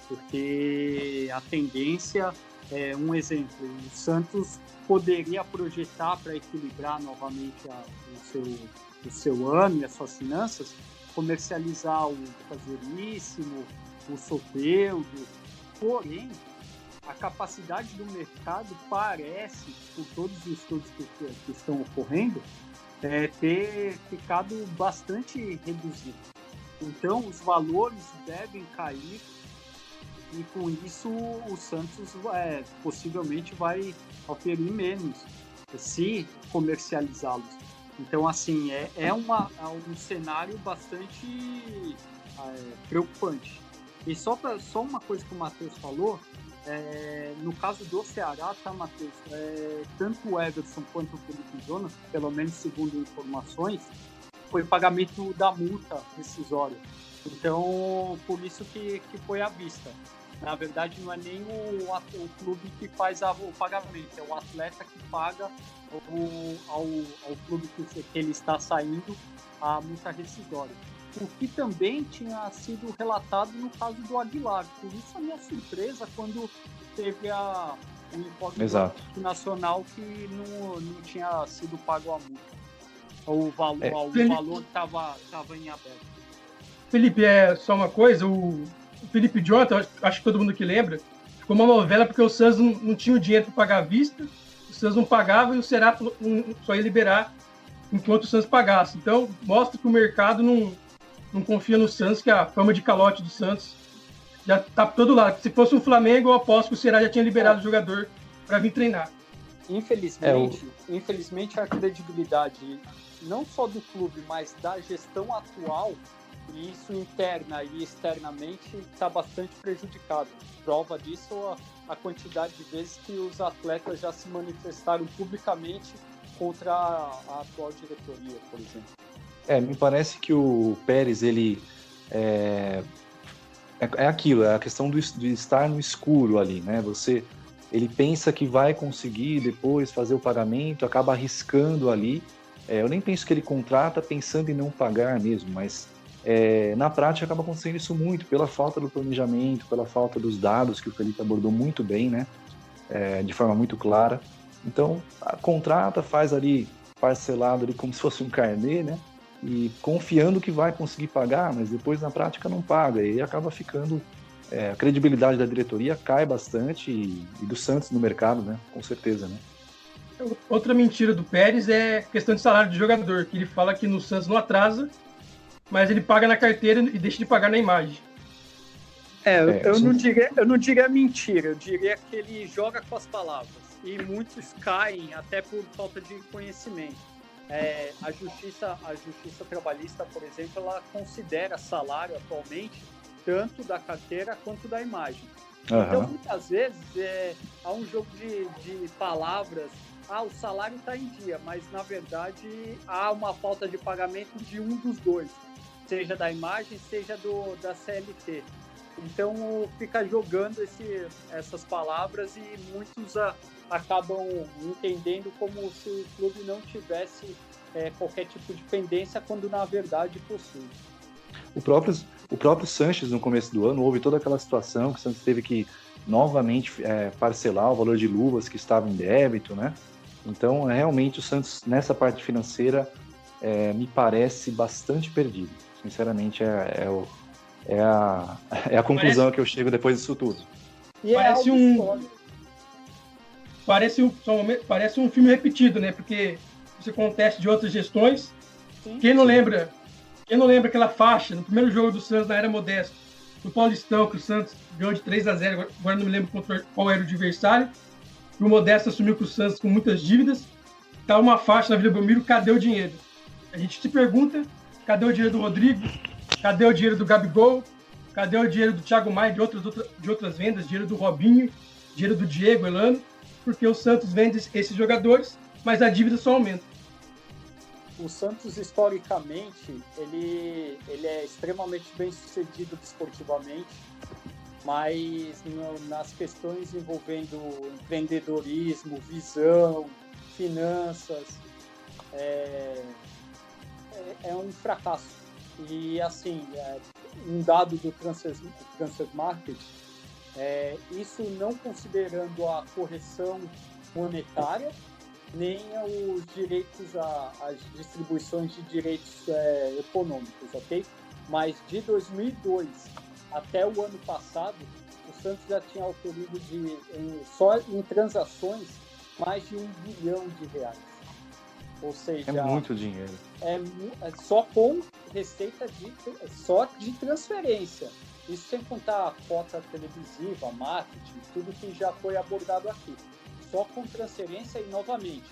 porque a tendência um exemplo, o Santos poderia projetar para equilibrar novamente o seu ano e as suas finanças, comercializar o Caseríssimo, o Soteldo, porém a capacidade do mercado parece, por todos os estudos que estão ocorrendo, ter ficado bastante reduzido. Então, os valores devem cair, e com isso o Santos possivelmente vai oferir menos se comercializá-los. Então, assim, é um cenário bastante preocupante. E só uma coisa que o Matheus falou, no caso do Ceará, tá, Matheus? Tanto o Everson quanto o Felipe Jonas, pelo menos segundo informações, foi pagamento da multa rescisória. Então, por isso que foi à vista. Na verdade, não é nem o clube que faz o pagamento, é o atleta que paga ao clube que ele está saindo a multa rescisória. O que também tinha sido relatado no caso do Aguilar. Por isso a minha surpresa quando teve o informe do Nacional que não tinha sido pago a multa. O valor estava em aberto. Felipe, só uma coisa, o Felipe Jonathan, acho que todo mundo que lembra, ficou uma novela porque o Santos não tinha o dinheiro para pagar à vista, o Santos não pagava e o Ceará só ia liberar enquanto o Santos pagasse. Então, mostra que o mercado não confia no Santos, que a fama de calote do Santos já tá por todo lado. Se fosse um Flamengo, eu aposto que o Ceará já tinha liberado o jogador para vir treinar. Infelizmente, a credibilidade não só do clube, mas da gestão atual, e isso interna e externamente, está bastante prejudicado. Prova disso a quantidade de vezes que os atletas já se manifestaram publicamente contra a atual diretoria, por exemplo. Me parece que o Pérez, ele é aquilo, é a questão de estar no escuro ali, né? Ele pensa que vai conseguir depois fazer o pagamento, acaba arriscando ali. Eu nem penso que ele contrata pensando em não pagar mesmo, mas na prática acaba acontecendo isso muito, pela falta do planejamento, pela falta dos dados, que o Felipe abordou muito bem, né? De forma muito clara. Então, contrata, faz ali parcelado ali como se fosse um carnê, né? E confiando que vai conseguir pagar, mas depois na prática não paga, e acaba ficando... a credibilidade da diretoria cai bastante e do Santos no mercado, né? Com certeza, né? Outra mentira do Pérez é questão de salário de jogador, que ele fala que no Santos não atrasa, mas ele paga na carteira e deixa de pagar na imagem. Eu não diria mentira, eu diria que ele joga com as palavras. E muitos caem até por falta de conhecimento. A justiça trabalhista, por exemplo, ela considera salário atualmente tanto da carteira quanto da imagem. Uhum. Então, muitas vezes, há um jogo de palavras. O salário está em dia, mas, na verdade, há uma falta de pagamento de um dos dois, seja da imagem, seja da CLT. Então, fica jogando essas palavras e muitos acabam entendendo como se o clube não tivesse qualquer tipo de pendência, quando, na verdade, possui. O próprio Sanches, no começo do ano, houve toda aquela situação que o Santos teve que novamente parcelar o valor de luvas que estava em débito, né? Então, realmente, o Santos, nessa parte financeira, me parece bastante perdido. Sinceramente, é a conclusão que eu chego depois disso tudo. E parece um filme repetido, né? Porque isso acontece de outras gestões. Sim, Quem não lembra aquela faixa no primeiro jogo do Santos na era Modesto, no Paulistão, que o Santos ganhou de 3-0, agora não me lembro qual era o adversário, e o Modesto assumiu com o Santos com muitas dívidas. Tá uma faixa na Vila Belmiro, cadê o dinheiro? A gente se pergunta, cadê o dinheiro do Rodrigo? Cadê o dinheiro do Gabigol? Cadê o dinheiro do Thiago Maia de outras vendas? Dinheiro do Robinho? Dinheiro do Diego, Elano? Porque o Santos vende esses jogadores, mas a dívida só aumenta. O Santos, historicamente, ele é extremamente bem sucedido desportivamente, mas nas questões envolvendo empreendedorismo, visão, finanças, é um fracasso. E, assim, um dado do Transfer Market, isso não considerando a correção monetária, nem os direitos, as distribuições de direitos econômicos, ok? Mas de 2002 até o ano passado, o Santos já tinha oferido só em transações mais de R$1 bilhão. Ou seja, é muito dinheiro. Só com receita só de transferência. Isso sem contar a cota televisiva, marketing, tudo que já foi abordado aqui. Só com transferência e, novamente,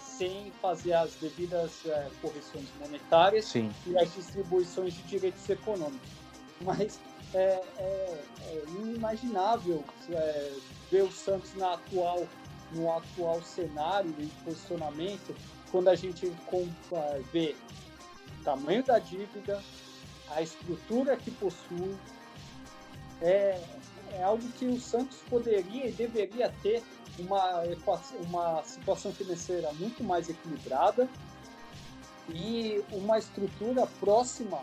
sem fazer as devidas correções monetárias Sim. e as distribuições de direitos econômicos. Mas é inimaginável ver o Santos no atual cenário e posicionamento, quando a gente vê o tamanho da dívida, a estrutura que possui. É algo que o Santos poderia e deveria ter uma situação financeira muito mais equilibrada e uma estrutura próxima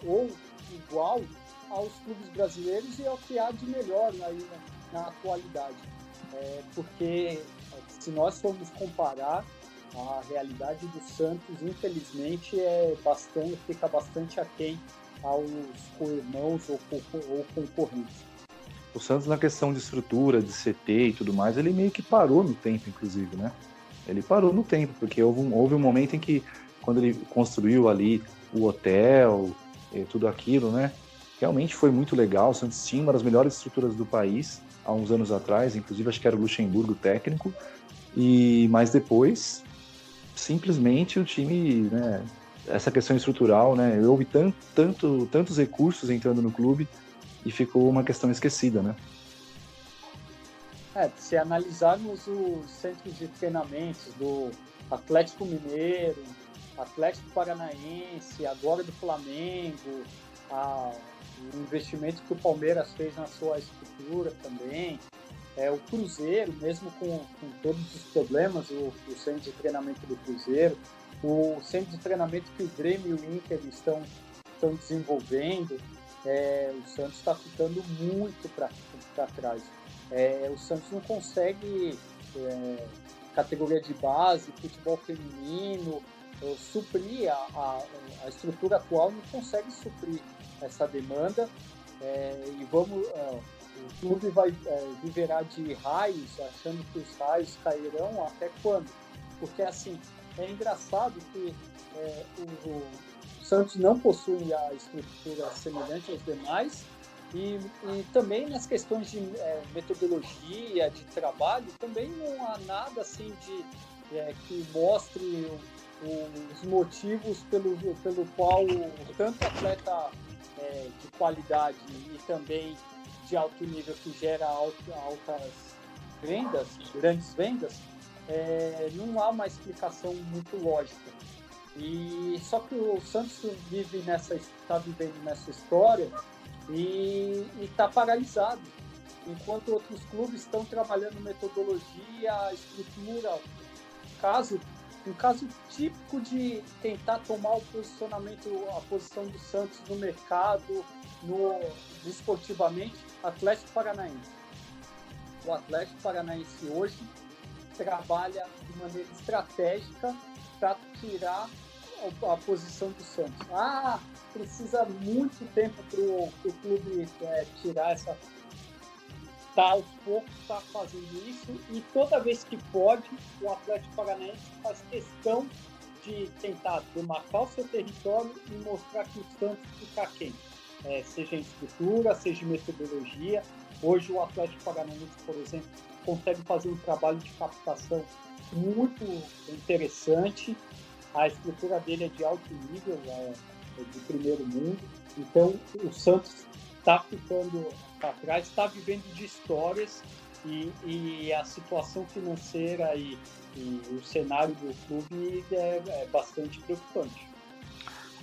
ou igual aos clubes brasileiros e ao que há de melhor aí na atualidade. Porque se nós formos comparar, a realidade do Santos, infelizmente, fica bastante aquém aos co-irmãos ou concorrentes. O Santos, na questão de estrutura, de CT e tudo mais, ele meio que parou no tempo, inclusive, né? Ele parou no tempo, porque houve um momento em que, quando ele construiu ali o hotel e tudo aquilo, né? Realmente foi muito legal. O Santos tinha uma das melhores estruturas do país há uns anos atrás, inclusive acho que era o Luxemburgo técnico, mas depois, simplesmente o time, né? Essa questão estrutural, né? Houve tantos recursos entrando no clube e ficou uma questão esquecida, né? Se analisarmos os centros de treinamentos do Atlético Mineiro, Atlético Paranaense, agora do Flamengo, o investimento que o Palmeiras fez na sua estrutura também, o Cruzeiro, mesmo com todos os problemas, o centro de treinamento do Cruzeiro, o centro de treinamento que o Grêmio e o Inter estão desenvolvendo, o Santos está ficando muito para trás. O Santos não consegue, categoria de base, futebol feminino, suprir a estrutura atual, não consegue suprir essa demanda, e o clube viverá de raios, achando que os raios cairão até quando? Porque assim, é engraçado que o Santos não possui a estrutura semelhante aos demais e também nas questões de metodologia, de trabalho, também não há nada assim que mostre os motivos pelo qual tanto atleta de qualidade e também de alto nível que gera altas vendas, grandes vendas, não há uma explicação muito lógica. E só que o Santos está vivendo nessa história e está paralisado, enquanto outros clubes estão trabalhando metodologia, estrutura. Um caso típico de tentar tomar a posição do Santos no mercado, desportivamente, Atlético Paranaense. O Atlético Paranaense hoje trabalha de maneira estratégica para tirar a posição do Santos. Precisa muito tempo para o clube tirar essa... aos poucos está fazendo isso, e toda vez que pode, o Atlético Paranaense faz questão de tentar demarcar o seu território e mostrar que o Santos fica aquém, seja em estrutura, seja em metodologia. Hoje o Atlético Paranaense, por exemplo, consegue fazer um trabalho de captação muito interessante. A estrutura dele é de alto nível, é de primeiro mundo. Então o Santos está ficando para trás, está vivendo de histórias, e a situação financeira e o cenário do clube é bastante preocupante.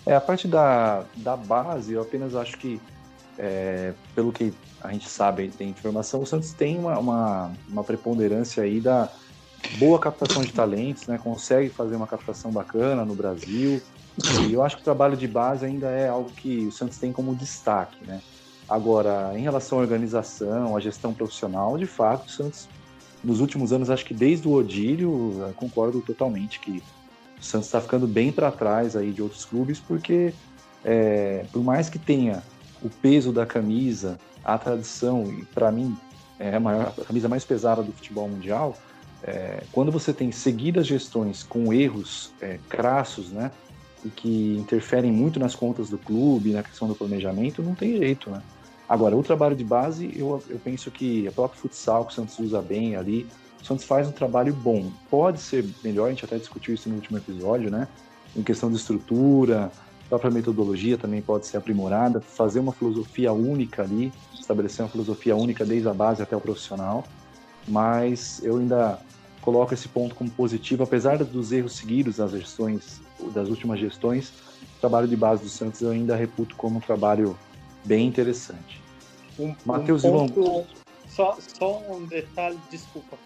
A parte da base, eu apenas acho que, pelo que a gente sabe, tem informação, o Santos tem uma preponderância aí da boa captação de talentos, né? Consegue fazer uma captação bacana no Brasil, e eu acho que o trabalho de base ainda é algo que o Santos tem como destaque, né? Agora, em relação à organização, à gestão profissional, de fato, o Santos, nos últimos anos, acho que desde o Odílio, concordo totalmente que o Santos está ficando bem para trás aí de outros clubes, porque por mais que tenha o peso da camisa, a tradição, e para mim é a camisa mais pesada do futebol mundial, quando você tem seguidas gestões com erros crassos, né, e que interferem muito nas contas do clube, na questão do planejamento, não tem jeito, né? Agora, o trabalho de base, eu penso que a própria futsal que o Santos usa bem ali, O Santos faz um trabalho bom. Pode ser melhor, a gente até discutiu isso no último episódio, né? Em questão de estrutura, a própria metodologia também pode ser aprimorada, fazer uma filosofia única ali, estabelecer uma filosofia única desde a base até o profissional. Mas eu ainda coloco esse ponto como positivo, apesar dos erros seguidos das últimas gestões, o trabalho de base do Santos eu ainda reputo como um trabalho bem interessante. Matheus Longo. Só um detalhe, desculpa.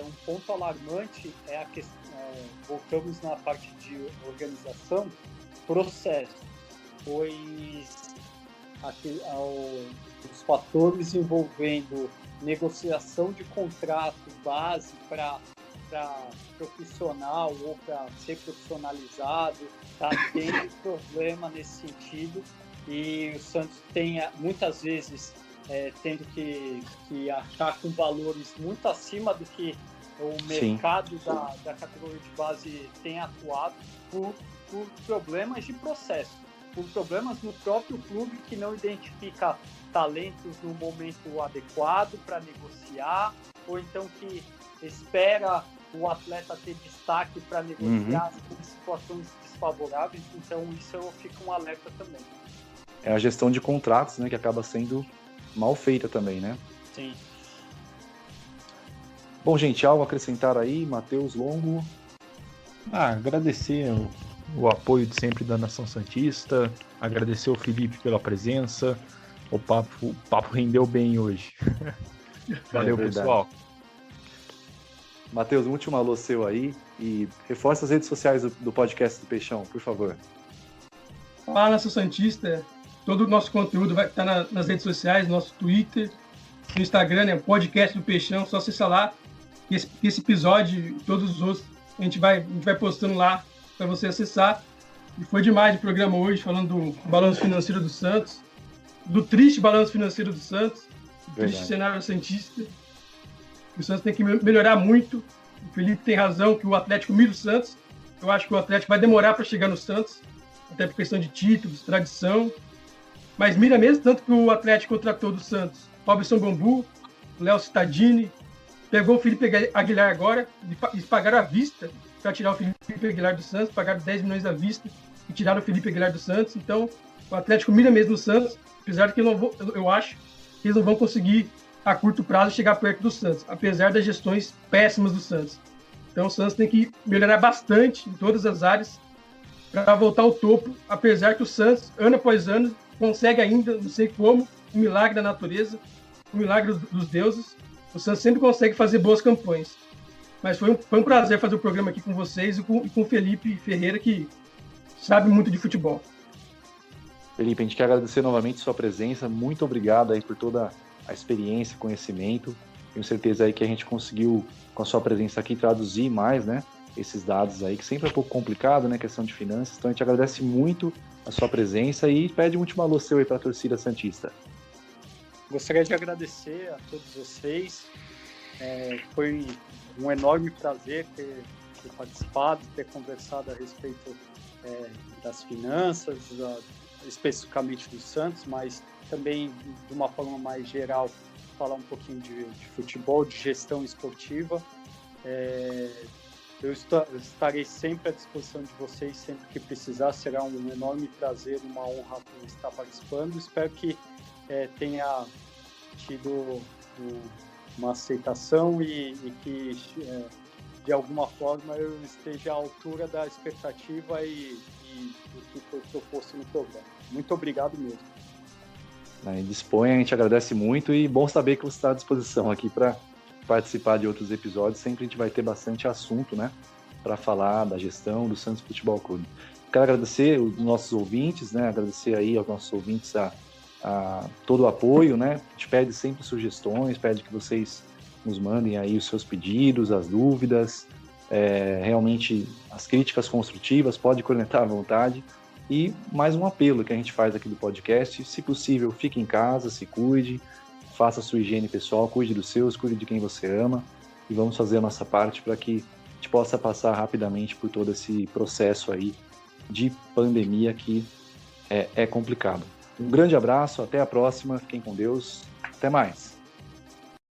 Um ponto alarmante é a questão, voltamos na parte de organização, processo, pois os fatores envolvendo negociação de contrato base para profissional ou para ser profissionalizado, tá tendo problema nesse sentido, e o Santos tem muitas vezes tendo que achar com valores muito acima do que o mercado da categoria de base tem atuado por problemas de processo, por problemas no próprio clube que não identifica talentos no momento adequado para negociar, ou então que espera o atleta ter destaque para negociar em situações desfavoráveis. Então isso fica um alerta também. É a gestão de contratos, né, que acaba sendo mal feita também, né? Sim. Bom, gente, algo a acrescentar aí? Matheus Longo? Agradecer o apoio de sempre da Nação Santista, agradecer ao Felipe pela presença. O papo rendeu bem hoje. Valeu, pessoal. Matheus, um último alô seu aí e reforça as redes sociais do podcast do Peixão, por favor. Fala, Nação Santista. Todo o nosso conteúdo vai estar nas redes sociais, nosso Twitter, no Instagram, né? Podcast do Peixão, só acessar lá. Esse episódio e todos os outros a gente vai postando lá para você acessar. E foi demais o programa hoje, falando do balanço financeiro do Santos, do triste balanço financeiro do Santos, do triste cenário santista. O Santos tem que melhorar muito. O Felipe tem razão que o Atlético mira o Santos. Eu acho que o Atlético vai demorar para chegar no Santos, até por questão de títulos, tradição. Mas mira mesmo, tanto que o Atlético contratou do Santos Robson Bambu, Léo Cittadini, pegou o Felipe Aguilar agora, eles pagaram à vista para tirar o Felipe Aguilar do Santos, pagaram 10 milhões à vista e tiraram o Felipe Aguilar do Santos. Então, o Atlético mira mesmo no Santos, apesar de que eu acho que eles não vão conseguir, a curto prazo, chegar perto do Santos, apesar das gestões péssimas do Santos. Então, o Santos tem que melhorar bastante em todas as áreas para voltar ao topo, apesar que o Santos, ano após ano, consegue ainda, não sei como, um milagre da natureza, um milagre dos deuses. O Santos sempre consegue fazer boas campanhas. Mas foi um prazer fazer o programa aqui com vocês e com o Felipe Ferreira, que sabe muito de futebol. Felipe, a gente quer agradecer novamente sua presença. Muito obrigado aí por toda a experiência, conhecimento. Tenho certeza aí que a gente conseguiu, com a sua presença aqui, traduzir mais, né, esses dados aí, que sempre é um pouco complicado, né, questão de finanças. Então a gente agradece muito a sua presença e pede um último alô seu aí para a torcida santista. Gostaria de agradecer a todos vocês. Foi um enorme prazer ter participado, ter conversado a respeito das finanças, especificamente do Santos, mas também de uma forma mais geral, falar um pouquinho de futebol, de gestão esportiva. Eu estarei sempre à disposição de vocês, sempre que precisar. Será um enorme prazer, uma honra estar participando. Espero que tenha tido uma aceitação e que, de alguma forma, eu esteja à altura da expectativa e do que foi proposto no programa. Muito obrigado mesmo. Disponha, a gente agradece muito e bom saber que você está à disposição aqui para participar de outros episódios. Sempre a gente vai ter bastante assunto, né, para falar da gestão do Santos Futebol Clube. Quero agradecer os nossos ouvintes, né, agradecer aí aos nossos ouvintes a todo o apoio, né. A gente pede sempre sugestões, pede que vocês nos mandem aí os seus pedidos, as dúvidas, realmente as críticas construtivas, pode cornetar à vontade. E mais um apelo que a gente faz aqui do podcast: se possível, fique em casa, se cuide, faça a sua higiene pessoal, cuide dos seus, cuide de quem você ama e vamos fazer a nossa parte para que a gente possa passar rapidamente por todo esse processo aí de pandemia que é complicado. Um grande abraço, até a próxima, fiquem com Deus, até mais.